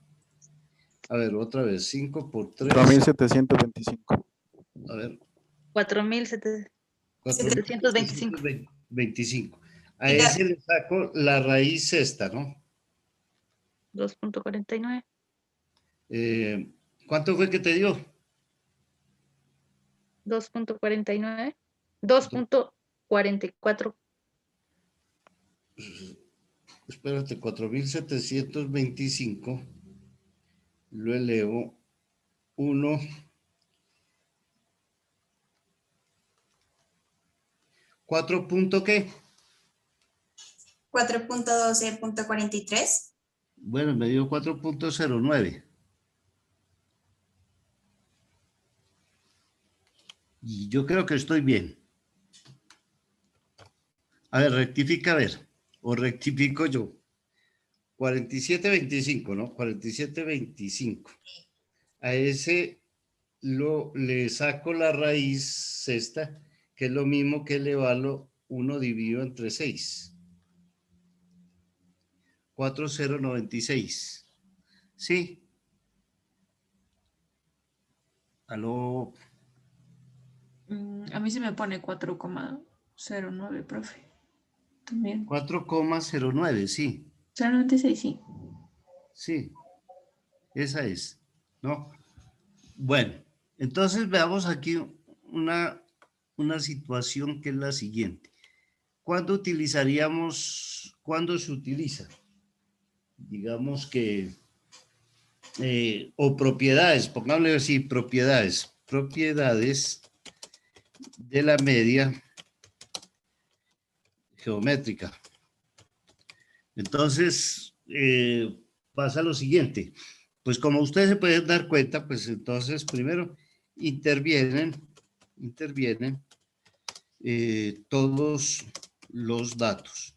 A ver, otra vez. 5 por 3. 4.725. A ver. 4.725. 4.725. A Oiga, ese le saco la raíz esta, ¿no? 2.49. ¿Cuánto fue que te dio? 2.49. 2.44. Espérate, 4.725. Lo elevo. 1. ¿4 qué? 4.12.43. Bueno, me dio 4.09. Y yo creo que estoy bien. A ver, rectifica, a ver. O rectifico yo. 47.25, ¿no? 47.25. A ese le saco la raíz sexta, que es lo mismo que elevarlo 1 dividido entre 6. 4.096. ¿Sí? Aló. A mí se me pone 4,09, profe. También. 4,09, sí. 0,96, sí. Sí, esa es, ¿no? Bueno, entonces veamos aquí una situación que es la siguiente. ¿Cuándo se utiliza? Digamos que, o propiedades, pongámosle así, propiedades de la media geométrica. Entonces, pasa lo siguiente. Pues como ustedes se pueden dar cuenta, pues entonces primero intervienen todos los datos.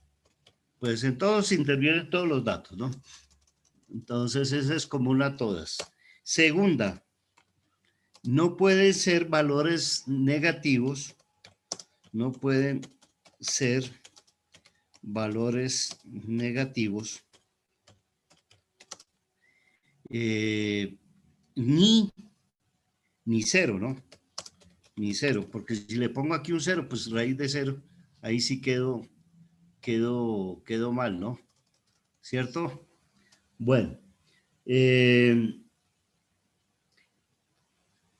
Pues en todos intervienen todos los datos, ¿no? Entonces esa es común a todas. Segunda, no pueden ser valores negativos, no pueden ser valores negativos, ni cero, ¿no? Ni cero, porque si le pongo aquí un cero, pues raíz de cero, ahí sí quedó mal, ¿no? ¿Cierto? Bueno,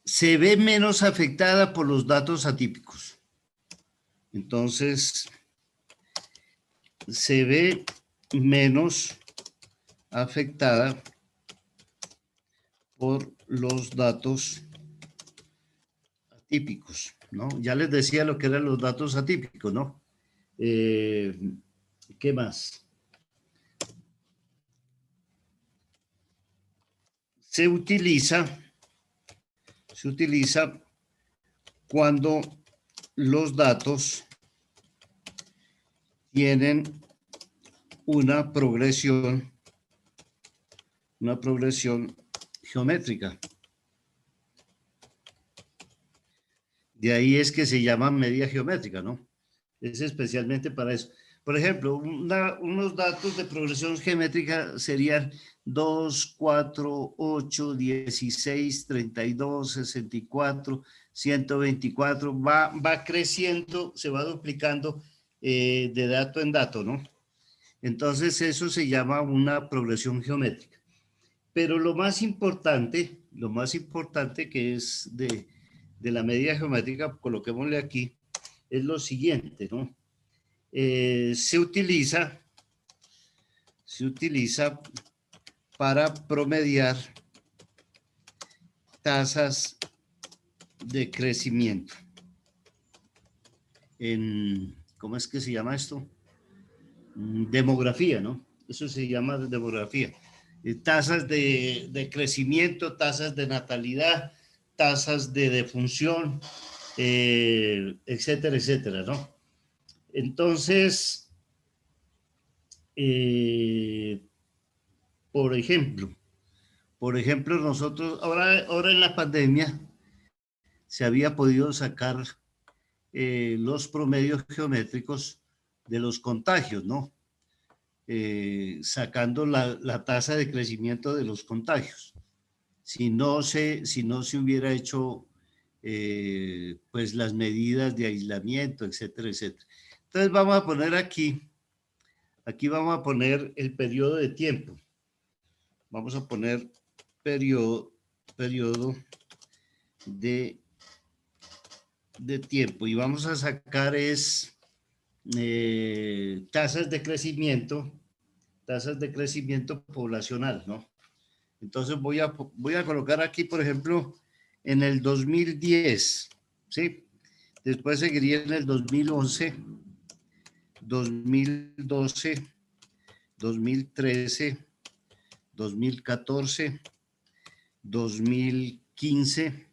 se ve menos afectada por los datos atípicos. Entonces, se ve menos afectada por los datos atípicos, ¿no? Ya les decía lo que eran los datos atípicos, ¿no? ¿Qué más? Se utiliza cuando los datos tienen una progresión geométrica. De ahí es que se llama media geométrica, ¿no? Es especialmente para eso. Por ejemplo, unos datos de progresión geométrica serían 2, 4, 8, 16, 32, 64, 124. Va creciendo, se va duplicando de dato en dato, ¿no? Entonces eso se llama una progresión geométrica. Pero lo más importante que es de la medida geométrica, coloquémosle aquí, es lo siguiente, ¿no? Se utiliza para promediar tasas de crecimiento. ¿Cómo es que se llama esto? Demografía, ¿no? Eso se llama demografía. Tasas de crecimiento, tasas de natalidad, tasas de defunción, etcétera, etcétera, ¿no? Entonces, por ejemplo, nosotros, ahora en la pandemia, se había podido sacar los promedios geométricos de los contagios, ¿no? Sacando la tasa de crecimiento de los contagios. Si no se hubiera hecho pues las medidas de aislamiento, etcétera, etcétera. Entonces vamos a poner aquí vamos a poner el periodo de tiempo. Vamos a poner periodo de tiempo y vamos a sacar tasas de crecimiento poblacional, ¿no? Entonces voy a colocar aquí, por ejemplo, en el 2010, ¿sí? Después seguiría en el 2011, 2012, 2013, 2014, 2015,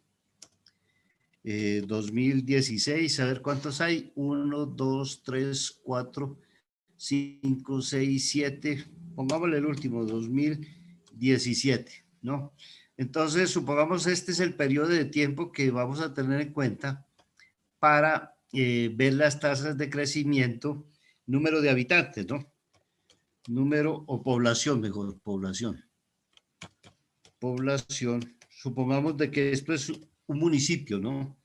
2016, a ver cuántos hay, 1, 2, 3, 4, 5, 6, 7, pongámosle el último, 2017, ¿no? Entonces, supongamos este es el periodo de tiempo que vamos a tener en cuenta para ver las tasas de crecimiento, número de habitantes, ¿no? Número o población, mejor, población. Supongamos de que esto es un municipio, ¿no?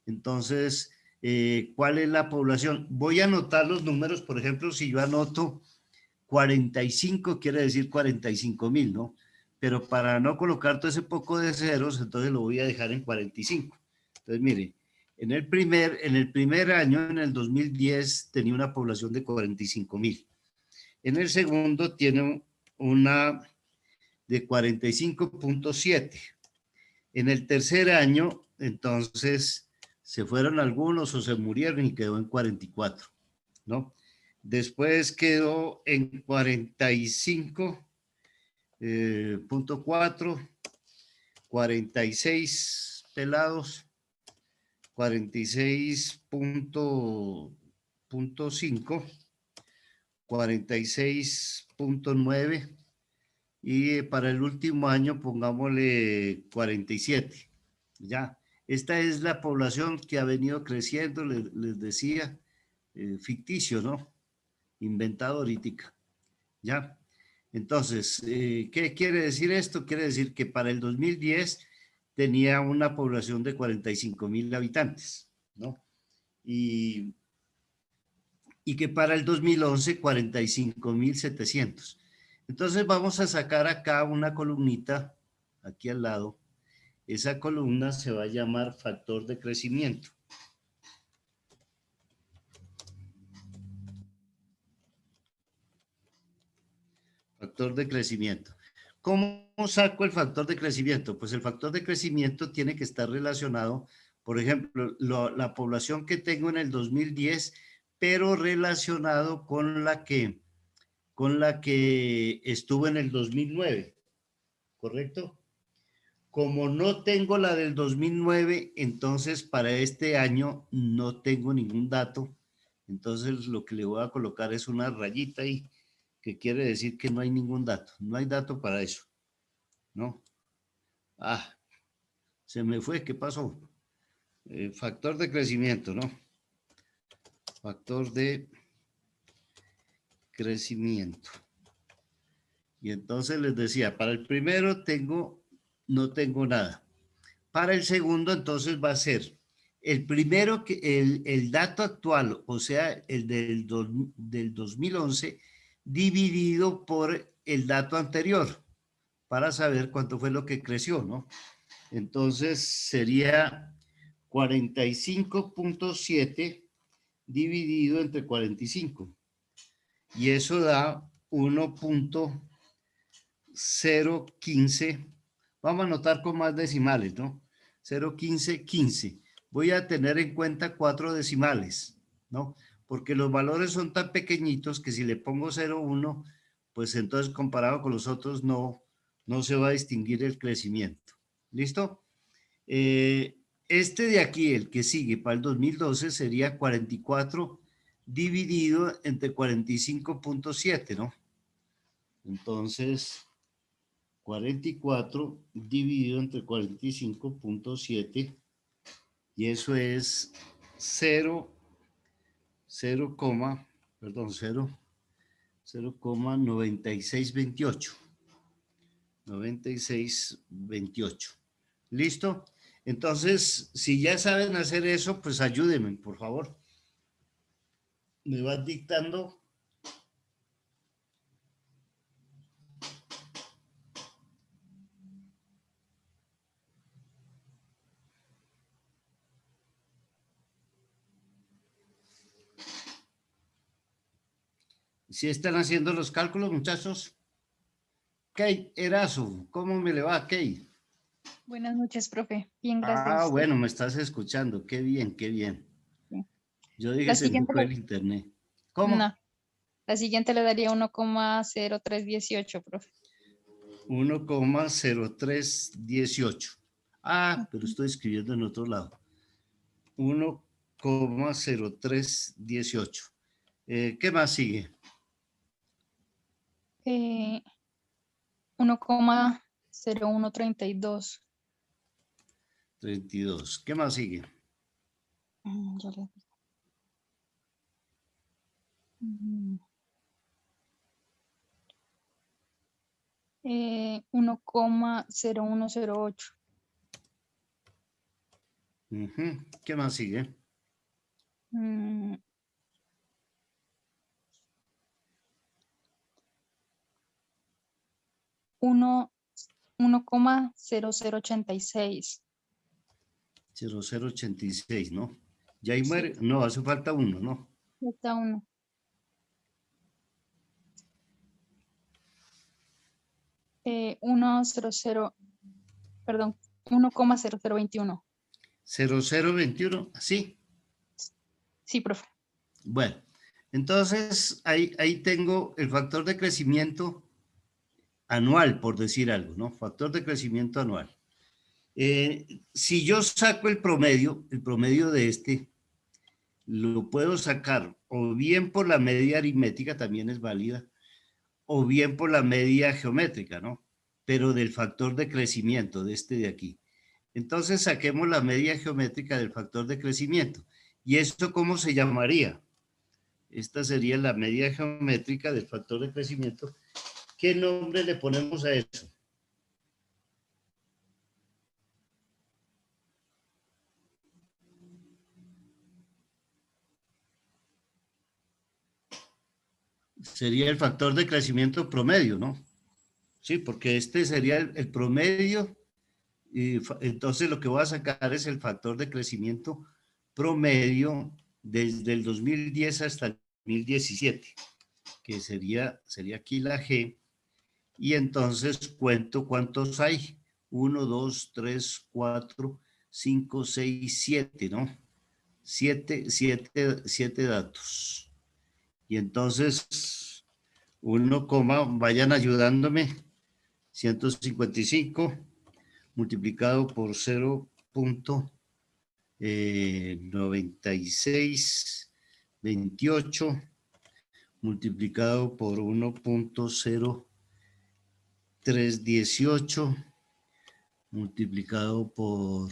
Entonces, ¿cuál es la población? Voy a anotar los números, por ejemplo, si yo anoto 45, quiere decir 45,000, ¿no? Pero para no colocar todo ese poco de ceros, entonces lo voy a dejar en 45. Entonces, mire, en el primer año, en el 2010, tenía una población de 45,000. En el segundo tiene una de 45,7. En el tercer año, entonces, se fueron algunos o se murieron y quedó en 44, ¿no? Después quedó en 45,4, 46 pelados, 46,5, 46,9 y para el último año pongámosle 47. Ya, esta es la población que ha venido creciendo, les decía, ficticio, ¿no? inventado ahorita. ¿Ya? Entonces, ¿qué quiere decir esto? Quiere decir que para el 2010 tenía una población de 45.000 habitantes, ¿no? Y que para el 2011, 45.700. Entonces vamos a sacar acá una columnita, aquí al lado. Esa columna se va a llamar factor de crecimiento. Factor de crecimiento. ¿Cómo saco el factor de crecimiento? Pues el factor de crecimiento tiene que estar relacionado, por ejemplo, la población que tengo en el 2010, pero relacionado con la que estuvo en el 2009, ¿correcto? Como no tengo la del 2009, entonces para este año no tengo ningún dato. Entonces lo que le voy a colocar es una rayita ahí, que quiere decir que no hay ningún dato. No hay dato para eso, ¿no? Ah, se me fue, ¿qué pasó? Factor de crecimiento, ¿no? Factor de crecimiento. Y entonces les decía, para el primero no tengo nada. Para el segundo, entonces va a ser el primero, el dato actual, o sea, el del 2011, dividido por el dato anterior, para saber cuánto fue lo que creció, ¿no? Entonces sería 45.7 dividido entre 45. Y eso da 1.015. Vamos a anotar con más decimales, ¿no? 0.1515. Voy a tener en cuenta 4 decimales, ¿no? Porque los valores son tan pequeñitos que si le pongo 0.1, pues entonces comparado con los otros no se va a distinguir el crecimiento. ¿Listo? Este de aquí, el que sigue para el 2012, sería 44 dividido entre 45.7, ¿no? Entonces, 44 dividido entre 45.7, y eso es 0,9628. 9628. ¿Listo? Entonces, si ya saben hacer eso, pues ayúdenme, por favor. Me vas dictando. ¿Sí están haciendo los cálculos, muchachos? Kate Erazo, ¿cómo me le va, Kate? Buenas noches, profe. Bien, gracias. Ah, bueno, me estás escuchando. Qué bien, qué bien. Sí. Yo dije, La se me siguiente, fue el internet. ¿Cómo? no, la siguiente le daría 1,0318, profe. 1,0318. Ah, pero estoy escribiendo en otro lado. 1,0318. ¿Qué más sigue? 1,0132. 32. ¿Qué más sigue? Ya le digo. 1,0108. ¿Qué más sigue? 1,0086. 0086, ¿no? ¿Ya ahí Sí. muere? No, hace falta uno, ¿no? Falta uno. 1,0021. 0021, ¿sí? Sí, profe. Bueno, entonces ahí tengo el factor de crecimiento anual, por decir algo, ¿no? Factor de crecimiento anual. Si yo saco el promedio de este, lo puedo sacar o bien por la media aritmética, también es válida, o bien por la media geométrica, ¿no? Pero del factor de crecimiento de este de aquí. Entonces saquemos la media geométrica del factor de crecimiento. ¿Y esto cómo se llamaría? Esta sería la media geométrica del factor de crecimiento. ¿Qué nombre le ponemos a eso? Sería el factor de crecimiento promedio, ¿no? Sí, porque este sería el promedio, y entonces lo que voy a sacar es el factor de crecimiento promedio desde el 2010 hasta el 2017, que sería aquí la G, y entonces cuento cuántos hay. 1, 2, 3, 4, 5, 6, 7, ¿no? 7 datos. Y entonces, vayan ayudándome, 155 multiplicado por 0.9628 multiplicado por 1.0318 multiplicado por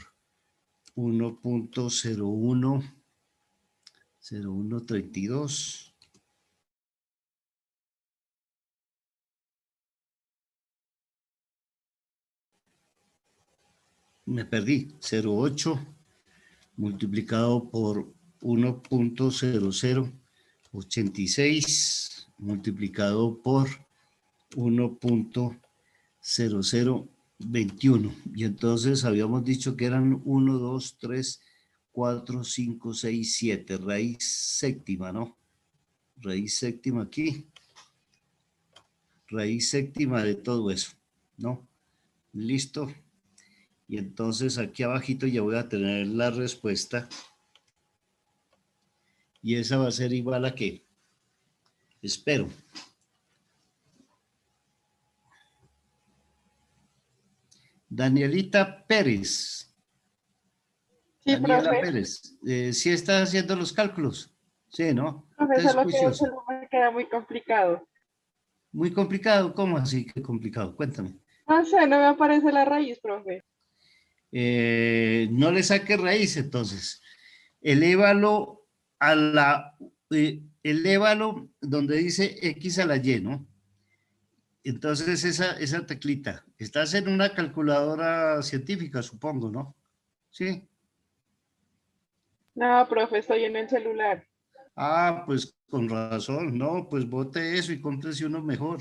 1.0132. Me perdí, 0.8 multiplicado por 1.0086 multiplicado por 1.0021. Y entonces habíamos dicho que eran 1, 2, 3, 4, 5, 6, 7. Raíz séptima, ¿no? Raíz séptima aquí. Raíz séptima de todo eso, ¿no? Listo. Y entonces aquí abajito ya voy a tener la respuesta. Y esa va a ser igual a ¿qué? Espero. Danielita Pérez. Sí, Daniela profe. Pérez. ¿Sí está haciendo los cálculos? Sí, ¿no? Profe, Es solo que juicioso. solo me queda muy complicado. Muy complicado. ¿Cómo así? Qué complicado. Cuéntame. No sé, no me aparece la raíz, profe. No le saque raíz, entonces. Elévalo a elévalo donde dice X a la Y, ¿no? Entonces esa teclita. Estás en una calculadora científica, supongo, ¿no? Sí. No, profe, estoy en el celular. Ah, pues con razón. No, pues bote eso y cómprese uno mejor.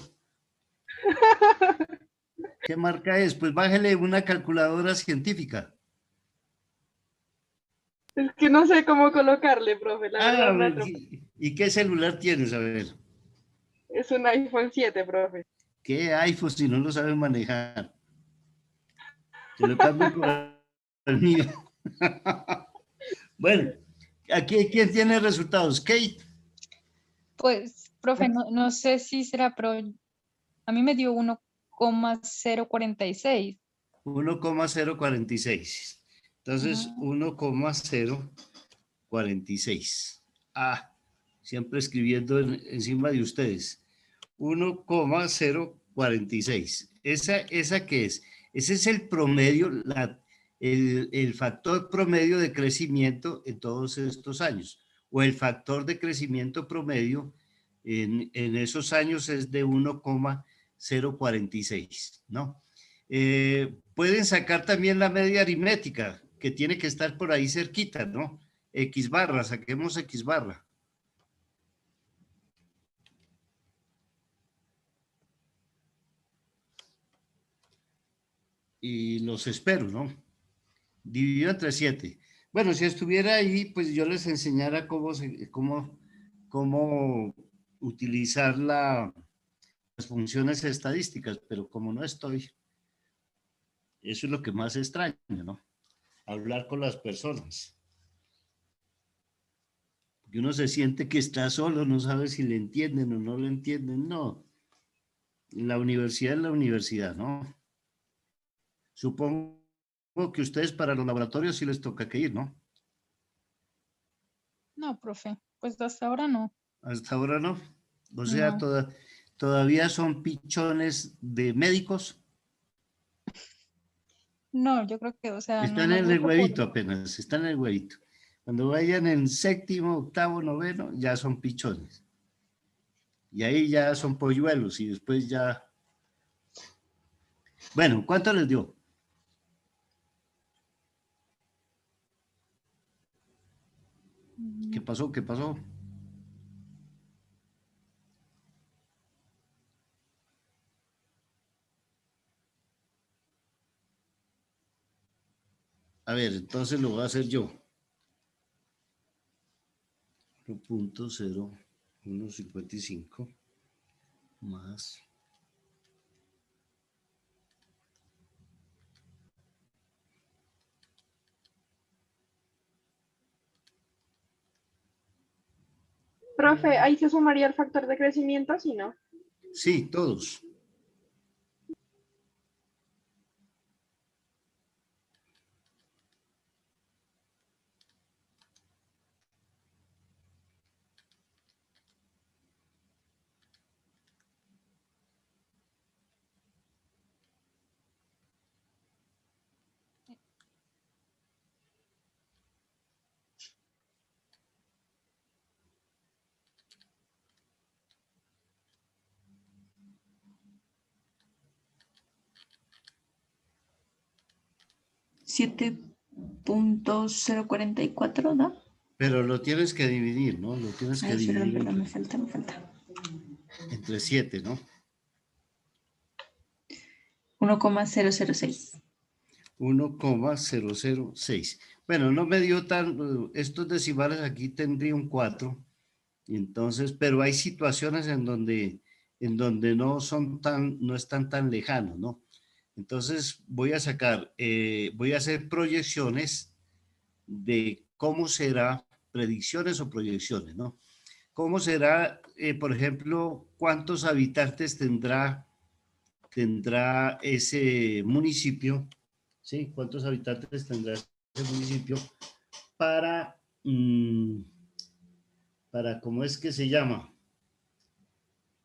¿Qué marca es? Pues bájele una calculadora científica. Es que no sé cómo colocarle, profe. La verdad me atropella. ¿Y qué celular tienes? A ver, Es un iPhone 7, profe. ¿qué iPhone si no lo sabes manejar? Te lo cambio por el mío. Bueno, aquí, ¿quién tiene resultados? Kate. Pues, profe, no sé si será, pero a mí me dio 1,046. 1,046. Entonces, Ajá. 1,046. Ah, siempre escribiendo encima de ustedes. 1,046. ¿Esa qué es? Ese es el promedio, el factor promedio de crecimiento en todos estos años. O el factor de crecimiento promedio en esos años es de 1,046, ¿no? Pueden sacar también la media aritmética, que tiene que estar por ahí cerquita, ¿no? X barra, saquemos X barra. Y los espero, ¿no? Dividido entre 7. Bueno, si estuviera ahí, pues yo les enseñara cómo utilizar las funciones estadísticas, pero como no estoy, eso es lo que más extraño, ¿no? Hablar con las personas. Porque uno se siente que está solo, no sabe si le entienden o no le entienden, no. La universidad es la universidad, ¿no? Supongo que ustedes para los laboratorios sí les toca que ir, ¿no? No, profe, pues hasta ahora no. Hasta ahora no. O sea, No. todavía son pichones de médicos. No, yo creo que, o sea, no Están nos en el gusta por... huevito apenas, están en el huevito. Cuando vayan en séptimo, octavo, noveno, ya son pichones. Y ahí ya son polluelos y después ya... Bueno, ¿cuánto les dio? ¿Qué pasó? ¿Qué pasó? A ver, entonces lo voy a hacer yo. 1.0155 más... Profe, ¿ahí se sumaría el factor de crecimiento? Sí, ¿no? Sí, todos. Siete 7.044, ¿no? Pero lo tienes que dividir, ¿no? Lo tienes que Ay, perdón, dividir me falta. entre 7, ¿no? 1,006. 1,006. Bueno, no me dio tan... Estos decimales aquí tendría un 4. Y entonces, pero hay situaciones en donde no son tan, no están tan lejanos, ¿no? Entonces voy a sacar, voy a hacer proyecciones de cómo será, predicciones o proyecciones, ¿no? ¿Cómo será, por ejemplo, cuántos habitantes tendrá ese municipio? ¿Sí? ¿Cuántos habitantes tendrá ese municipio para, ¿cómo es que se llama?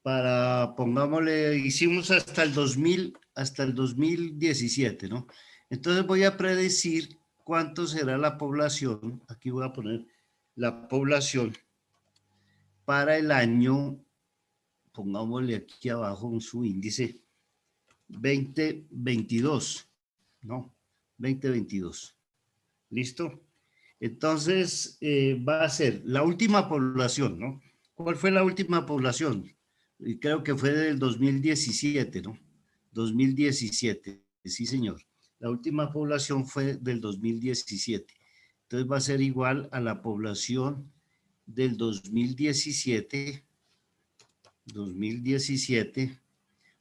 Para, pongámosle, hicimos hasta el 2017, ¿no? Entonces voy a predecir cuánto será la población, aquí voy a poner la población para el año, pongámosle aquí abajo en su índice, 2022, ¿no? 2022. ¿Listo? Entonces va a ser la última población, ¿no? ¿Cuál fue la última población? Y creo que fue del 2017, ¿no? 2017, sí señor. La última población fue del 2017. Entonces va a ser igual a la población del 2017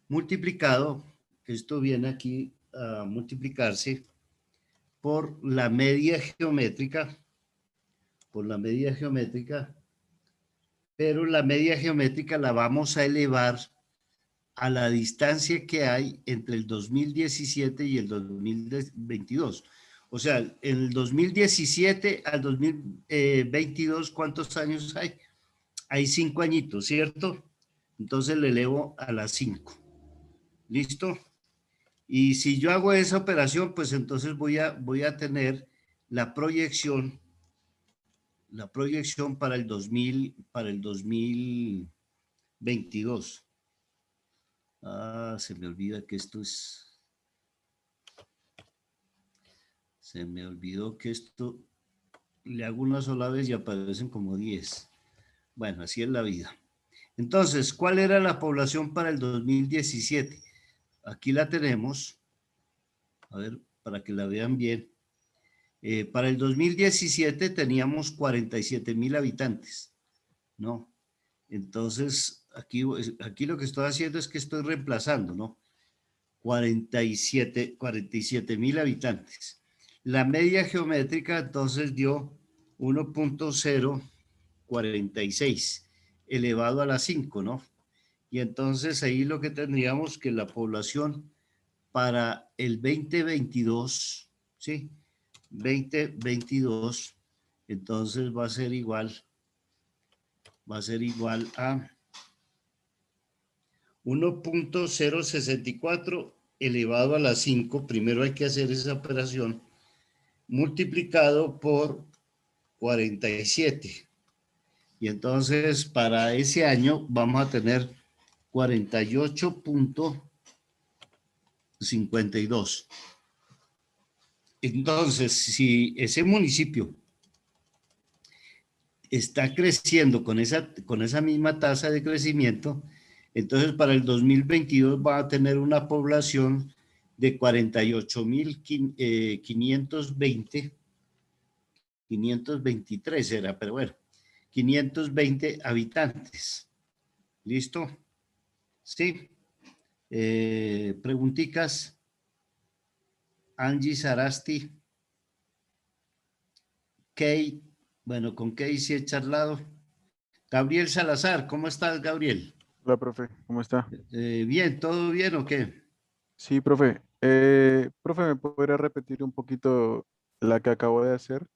multiplicado, esto viene aquí a multiplicarse por la media geométrica, pero la media geométrica la vamos a elevar a la distancia que hay entre el 2017 y el 2022. O sea, en el 2017 al 2022, ¿cuántos años hay? Hay 5 añitos, ¿cierto? Entonces le elevo a las 5. ¿Listo? Y si yo hago esa operación, pues entonces voy a tener la proyección para el 2022. Ah, se me olvida que esto es... Se me olvidó que esto le hago una sola vez y aparecen como 10. Bueno, así es la vida. Entonces, ¿cuál era la población para el 2017? Aquí la tenemos. A ver, para que la vean bien. Para el 2017 teníamos 47,000 habitantes, ¿no? Entonces, aquí lo que estoy haciendo es que estoy reemplazando, ¿no? 47,000 habitantes. La media geométrica entonces dio 1.046 elevado a la 5, ¿no? Y entonces ahí lo que tendríamos que la población para el 2022, ¿sí? 2022, entonces va a ser igual a 1.064 elevado a la 5, primero hay que hacer esa operación, multiplicado por 47. Y entonces para ese año vamos a tener 48.52. Entonces, si ese municipio está creciendo con esa misma tasa de crecimiento, entonces para el 2022 va a tener una población de 48.520, 523 era, pero bueno, 520 habitantes. ¿Listo? Sí. Pregunticas. Angie Sarasti. Kate. Bueno, con Kate sí he charlado. Gabriel Salazar, ¿cómo estás, Gabriel? Hola, profe, ¿cómo está? Bien, ¿todo bien o qué? Sí, profe. Profe, ¿me podría repetir un poquito la que acabo de hacer?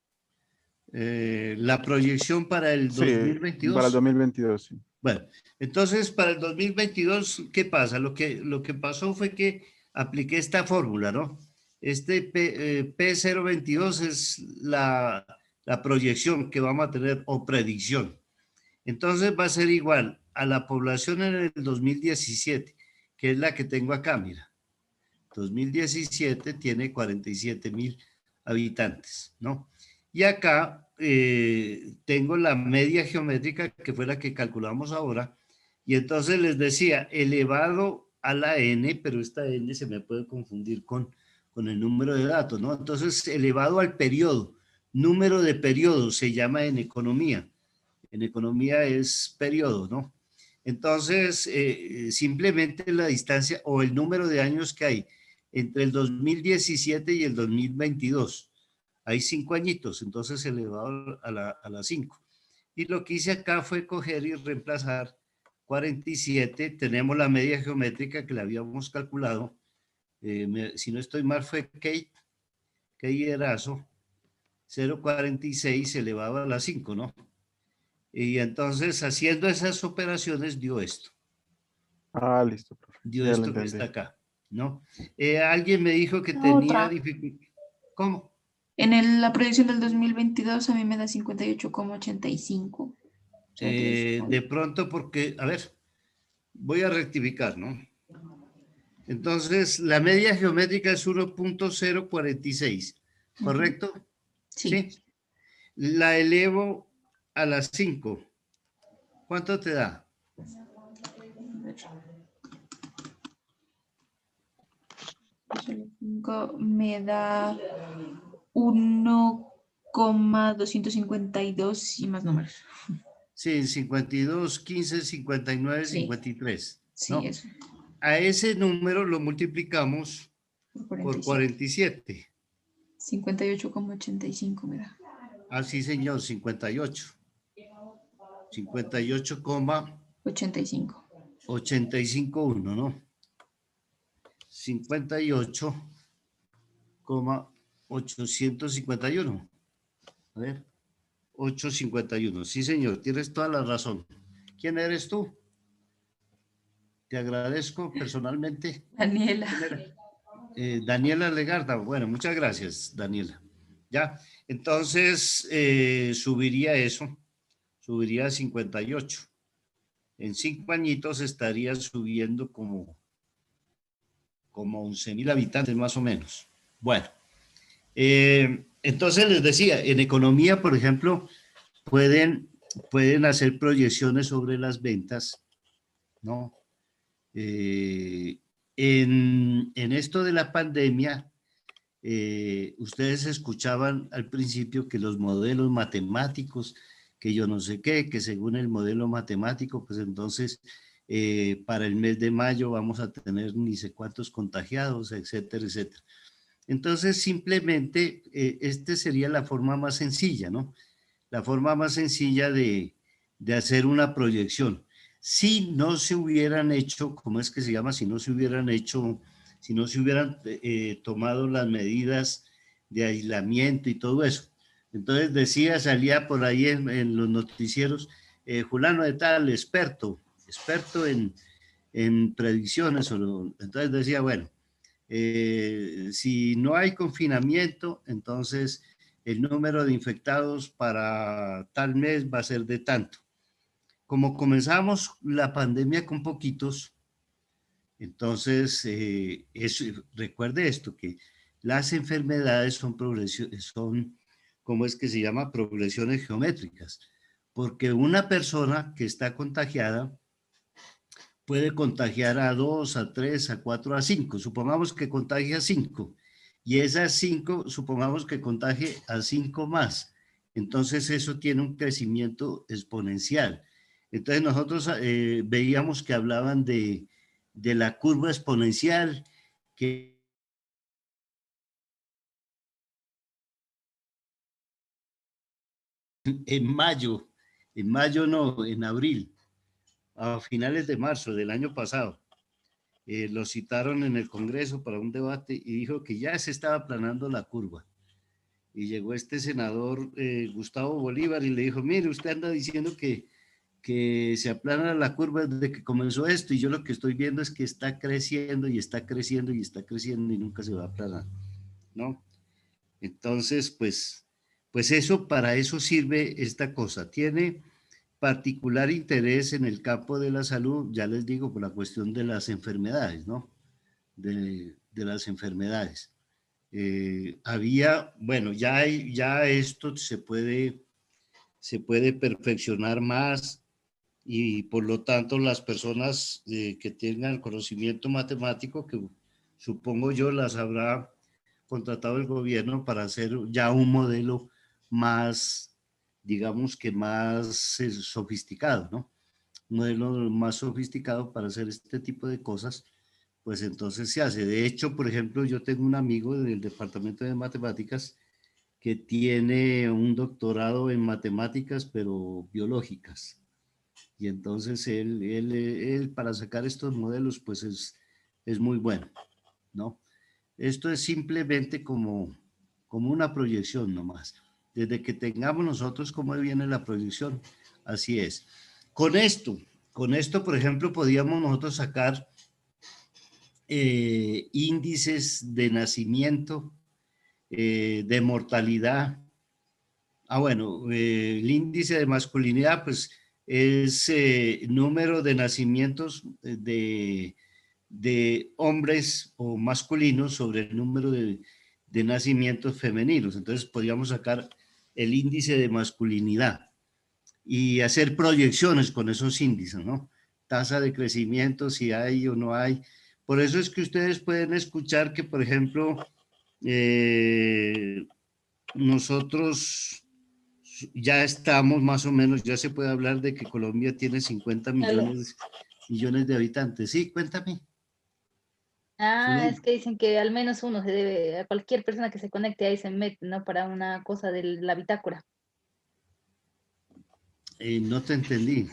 La proyección para el Sí, para el 2022. 2022, sí. Bueno, entonces para el 2022, ¿qué pasa? Lo que pasó fue que apliqué esta fórmula, ¿no? Este P022 es la proyección que vamos a tener o predicción. Entonces va a ser igual a la población en el 2017, que es la que tengo acá, mira. 2017 tiene 47.000 habitantes, ¿no? Y acá tengo la media geométrica, que fue la que calculamos ahora, y entonces les decía, elevado a la n, pero esta n se me puede confundir con el número de datos, ¿no? Entonces, elevado al periodo, número de periodos se llama en economía. En economía es periodo, ¿no? Entonces, simplemente la distancia o el número de años que hay entre el 2017 y el 2022. Hay 5 añitos, entonces elevado a la 5. Y lo que hice acá fue coger y reemplazar 47. Tenemos la media geométrica que la habíamos calculado. Si no estoy mal, fue Kate Erazo, 0,46 elevado a la 5, ¿no? Y entonces, haciendo esas operaciones, dio esto. Ah, listo, profe. Dio Ya lo esto que entendí. está acá, ¿no? Alguien me dijo que La tenía otra. dificultad. ¿Cómo? La proyección del 2022 a mí me da 58,85. O sea, De pronto porque, a ver, voy a rectificar, ¿no? Entonces, la media geométrica es 1.046, ¿correcto? sí. Sí. La elevo a las 5. ¿Cuánto te da? Me da 1,252 y más números. Sí, 52, 15, 59, Sí, 53, sí, ¿no? eso. A ese número lo multiplicamos Por por 47. 47. 58,85 me da. Ah, sí, señor, 58. 58,85 85. ¿no? 58,851. A ver, 851. Sí, señor, tienes toda la razón. ¿Quién eres tú? Te agradezco personalmente. Daniela. ¿Quién era? Daniela Legarda. Bueno, muchas gracias, Daniela. Ya, entonces subiría eso, subiría a 58. En 5 añitos estaría subiendo como 11.000 habitantes más o menos. Bueno, entonces les decía, en economía, por ejemplo, pueden hacer proyecciones sobre las ventas, ¿no? En esto de la pandemia, ustedes escuchaban al principio que los modelos matemáticos, que yo no sé qué, que según el modelo matemático, pues entonces para el mes de mayo vamos a tener ni sé cuántos contagiados, etcétera, etcétera. Entonces simplemente esta sería la forma más sencilla, ¿no? La forma más sencilla de hacer una proyección. Si no se hubieran hecho, ¿cómo es que se llama? Si no se hubieran tomado las medidas de aislamiento y todo eso. Entonces salía por ahí en los noticieros, fulano de tal, experto en predicciones. Entonces decía, bueno, si no hay confinamiento, entonces el número de infectados para tal mes va a ser de tanto. Como comenzamos la pandemia con poquitos, entonces recuerde esto, que las enfermedades son ¿cómo es que se llama? Progresiones geométricas, porque una persona que está contagiada puede contagiar a 2, a 3, a 4, a 5. Supongamos que contagia a 5 y esas 5, supongamos que contagie a 5 más. Entonces eso tiene un crecimiento exponencial. Entonces nosotros veíamos que hablaban de la curva exponencial, que en mayo no, en abril, a finales de marzo del año pasado, lo citaron en el Congreso para un debate y dijo que ya se estaba aplanando la curva. Y llegó este senador Gustavo Bolívar y le dijo, mire, usted anda diciendo que se aplana la curva desde que comenzó esto y yo lo que estoy viendo es que está creciendo y está creciendo y está creciendo y nunca se va a aplanar, ¿no? Entonces, pues eso, para eso sirve esta cosa. Tiene particular interés en el campo de la salud, ya les digo, por la cuestión de las enfermedades, ¿no? De las enfermedades. Bueno, ya esto se puede perfeccionar más y por lo tanto las personas que tengan conocimiento matemático, que supongo yo las habrá contratado el gobierno para hacer ya un modelo más, digamos que más sofisticado, ¿no? Un modelo más sofisticado para hacer este tipo de cosas, pues entonces se hace. De hecho, por ejemplo, yo tengo un amigo del departamento de matemáticas que tiene un doctorado en matemáticas, pero biológicas. Y entonces él para sacar estos modelos, pues es muy bueno, ¿no? Esto es simplemente como una proyección nomás. Desde que tengamos nosotros cómo viene la proyección, así es. Con esto, por ejemplo, podíamos nosotros sacar índices de nacimiento, de mortalidad. Bueno, el índice de masculinidad, pues, es número de nacimientos de hombres o masculinos sobre el número de nacimientos femeninos. Entonces, podríamos sacar el índice de masculinidad y hacer proyecciones con esos índices, ¿no? Tasa de crecimiento, si hay o no hay. Por eso es que ustedes pueden escuchar que, por ejemplo, nosotros ya estamos más o menos, ya se puede hablar de que Colombia tiene 50 millones de habitantes. Sí, cuéntame. Es que dicen que al menos uno se debe, a cualquier persona que se conecte ahí se mete, ¿no? Para una cosa de la bitácora. No te entendí.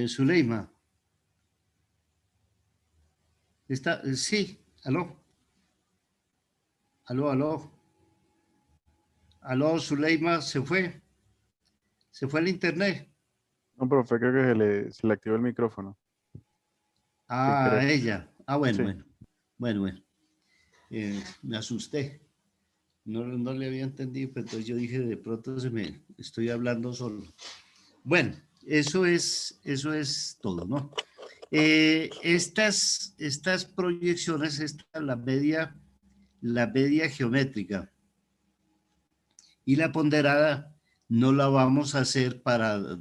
Zuleima. Sí, aló. Aló. Aló, Zuleima, se fue. Se fue el internet. No, profe, creo que se le activó el micrófono. Sin querer. Ella. Sí. Bueno. Me asusté. No le había entendido, pero entonces yo dije, de pronto estoy hablando solo. Bueno, eso es todo, ¿no? Estas proyecciones, la media geométrica y la ponderada no la vamos a hacer para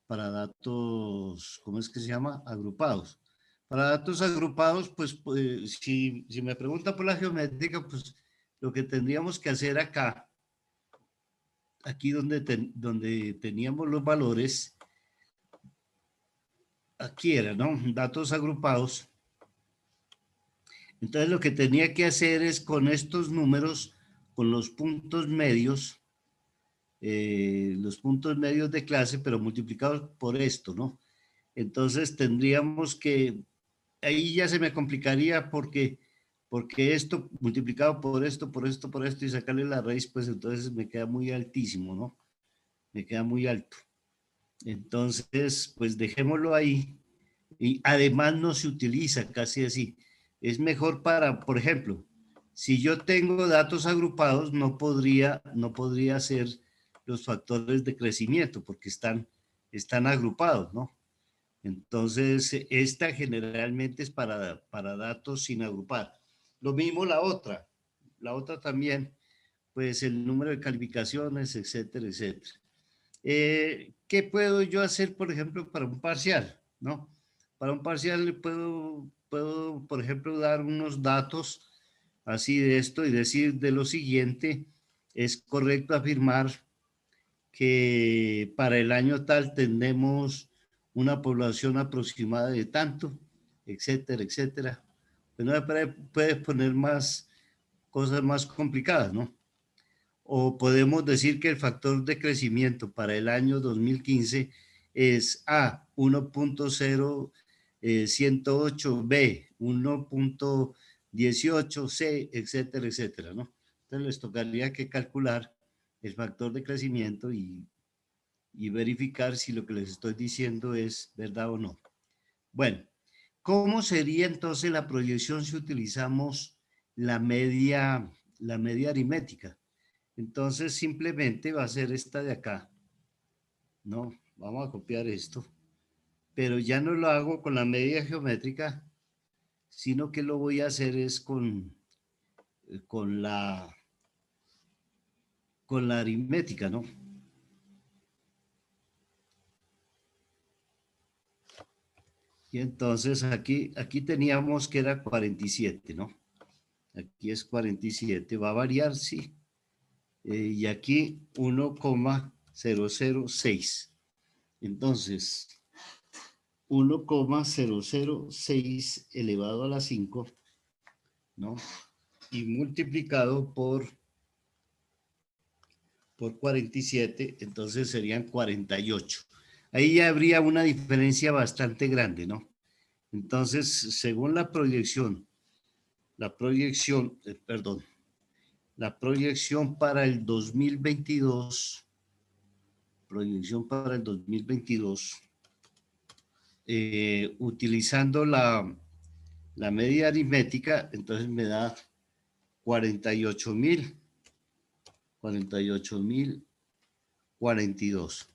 datos, ¿cómo es que se llama? Agrupados. Para datos agrupados, pues, si me pregunta por la geométrica, pues lo que tendríamos que hacer aquí donde teníamos los valores, aquí era, ¿no? Datos agrupados. Entonces lo que tenía que hacer es con estos números, con los puntos medios de clase, pero multiplicados por esto, ¿no? Entonces tendríamos que, ahí ya se me complicaría porque esto multiplicado por esto y sacarle la raíz, pues entonces me queda muy altísimo, ¿no? Me queda muy alto. Entonces, pues dejémoslo ahí. Y además no se utiliza casi así. es mejor para, por ejemplo, si yo tengo datos agrupados, no podría ser los factores de crecimiento porque están agrupados, ¿no? Entonces, esta generalmente es para datos sin agrupar. Lo mismo la otra también, pues el número de calificaciones, etcétera, etcétera. ¿Qué puedo yo hacer, por ejemplo, para un parcial? ¿No? Para un parcial puedo, por ejemplo, dar unos datos así de esto y decir de lo siguiente: es correcto afirmar que para el año tal tendremos una población aproximada de tanto, etcétera, etcétera. Pues no puedes poner más cosas más complicadas, ¿no? O podemos decir que el factor de crecimiento para el año 2015 es A, 1.0108, B, 1.18, C, etcétera, etcétera, ¿no? Entonces les tocaría que calcular el factor de crecimiento y verificar si lo que les estoy diciendo es verdad o no. Bueno, ¿cómo sería entonces la proyección si utilizamos la media aritmética? Entonces simplemente va a ser esta de acá, ¿no? Vamos a copiar esto, pero ya no lo hago con la media geométrica, sino que lo voy a hacer es con la aritmética, ¿no? Y entonces aquí teníamos que era 47, ¿no? Aquí es 47, va a variar, sí. Y aquí 1,006. Entonces, 1,006 elevado a la 5, ¿no? Y multiplicado por 47, entonces serían 48. Ahí ya habría una diferencia bastante grande, ¿no? Entonces, según la proyección para el 2022, utilizando la media aritmética, entonces me da 48.042.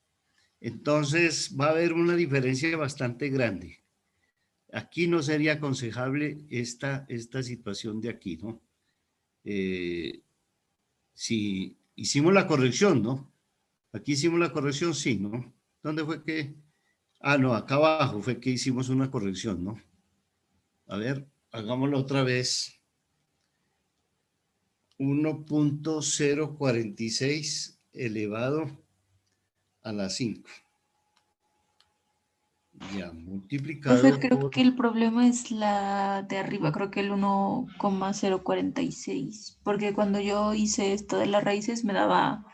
Entonces va a haber una diferencia bastante grande. Aquí no sería aconsejable esta situación de aquí, ¿no? Si hicimos la corrección, ¿no? Aquí hicimos la corrección, sí, ¿no? ¿Dónde fue que? Ah, no, acá abajo fue que hicimos una corrección, ¿no? A ver, hagámoslo otra vez. 1.046 elevado a la 5. Ya, multiplicado Profe, creo por... que el problema es la de arriba, creo que el 1,046, porque cuando yo hice esto de las raíces me daba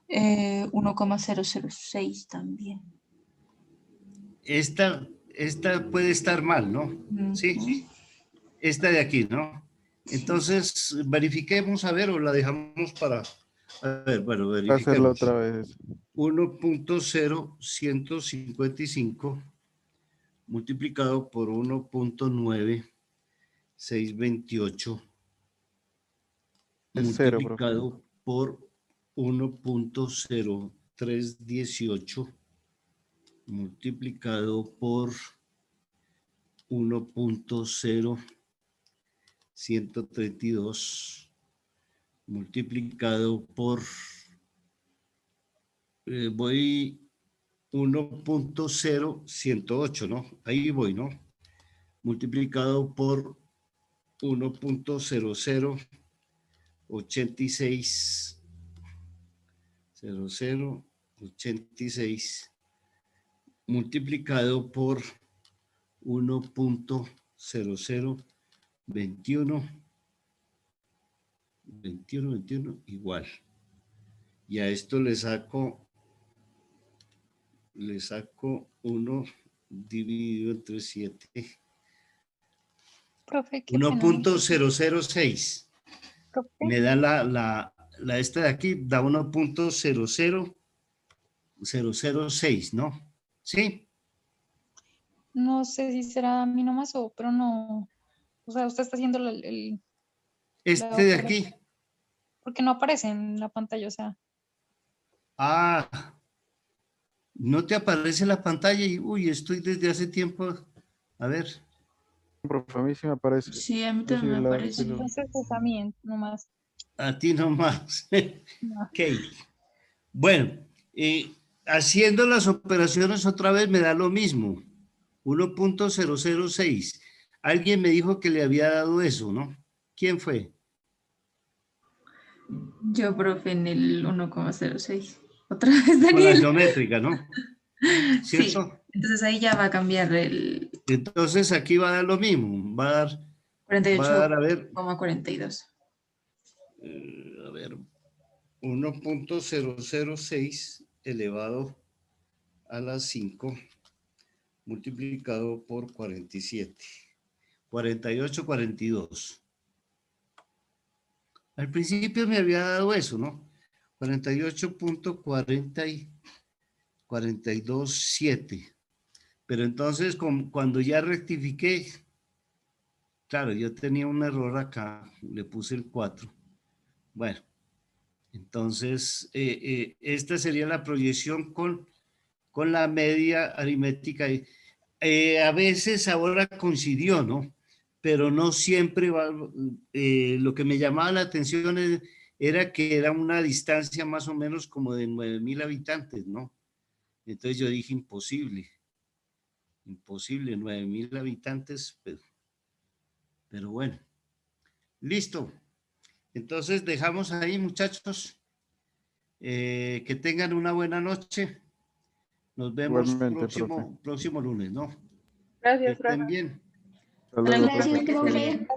1,006 también. Esta puede estar mal, ¿no? Sí, Ujú. esta de aquí, ¿no? Sí. Entonces, verifiquemos, a ver, o la dejamos para... A ver, bueno, Hacerlo verifiquemos. otra vez. 1.0155 multiplicado por 1.9628 Es cero, profe. multiplicado por 1.0318 multiplicado por 1.0132 multiplicado por voy 1.0108, ¿no? Ahí voy, ¿no? Multiplicado por 1.0086 0086 multiplicado por 1.0021 21 igual. Y a esto le saco 1 dividido entre 7. Profe, qué pena. 1.006. Profe, Me da la esta de aquí, da 1.00006, ¿no? ¿Sí? no sé si será a mí nomás pero no, o O sea, usted está haciendo Este de aquí. porque no aparece en la pantalla, o sea. Ah, no te aparece la pantalla y, uy, estoy desde hace tiempo. A ver. Profe, a mí sí me aparece. Sí, a mí Yo sí también me la- parece. Entonces, pues también, nomás. A ti nomás. No. Ok. Bueno, haciendo las operaciones otra vez me da lo mismo. 1.006. Alguien me dijo que le había dado eso, ¿no? ¿Quién fue? Yo, profe, en el 1,06. Otra vez, Con la Daniel. geométrica, ¿no? Sí, ¿Cierto? entonces ahí ya va a cambiar el Entonces aquí va a dar lo mismo. Va a dar, a ver, 48,42. a ver, 1.006 elevado a la 5 multiplicado por 47. 48, 42. Al principio me había dado eso, ¿no? 48.42.7. Pero entonces cuando ya rectifiqué, claro, yo tenía un error acá, le puse el 4. Bueno, entonces esta sería la proyección con la media aritmética. A veces ahora coincidió, ¿no? Pero no siempre va, lo que me llamaba la atención era que era una distancia más o menos como de 9.000 habitantes, ¿no? Entonces yo dije, imposible, 9.000 habitantes, pero bueno, listo. Entonces dejamos ahí, muchachos, que tengan una buena noche. Nos vemos Igualmente, profe. próximo lunes, ¿no? Que Gracias, profe. estén bien. Hasta luego, Gracias, profe. que esté Hasta luego. bien.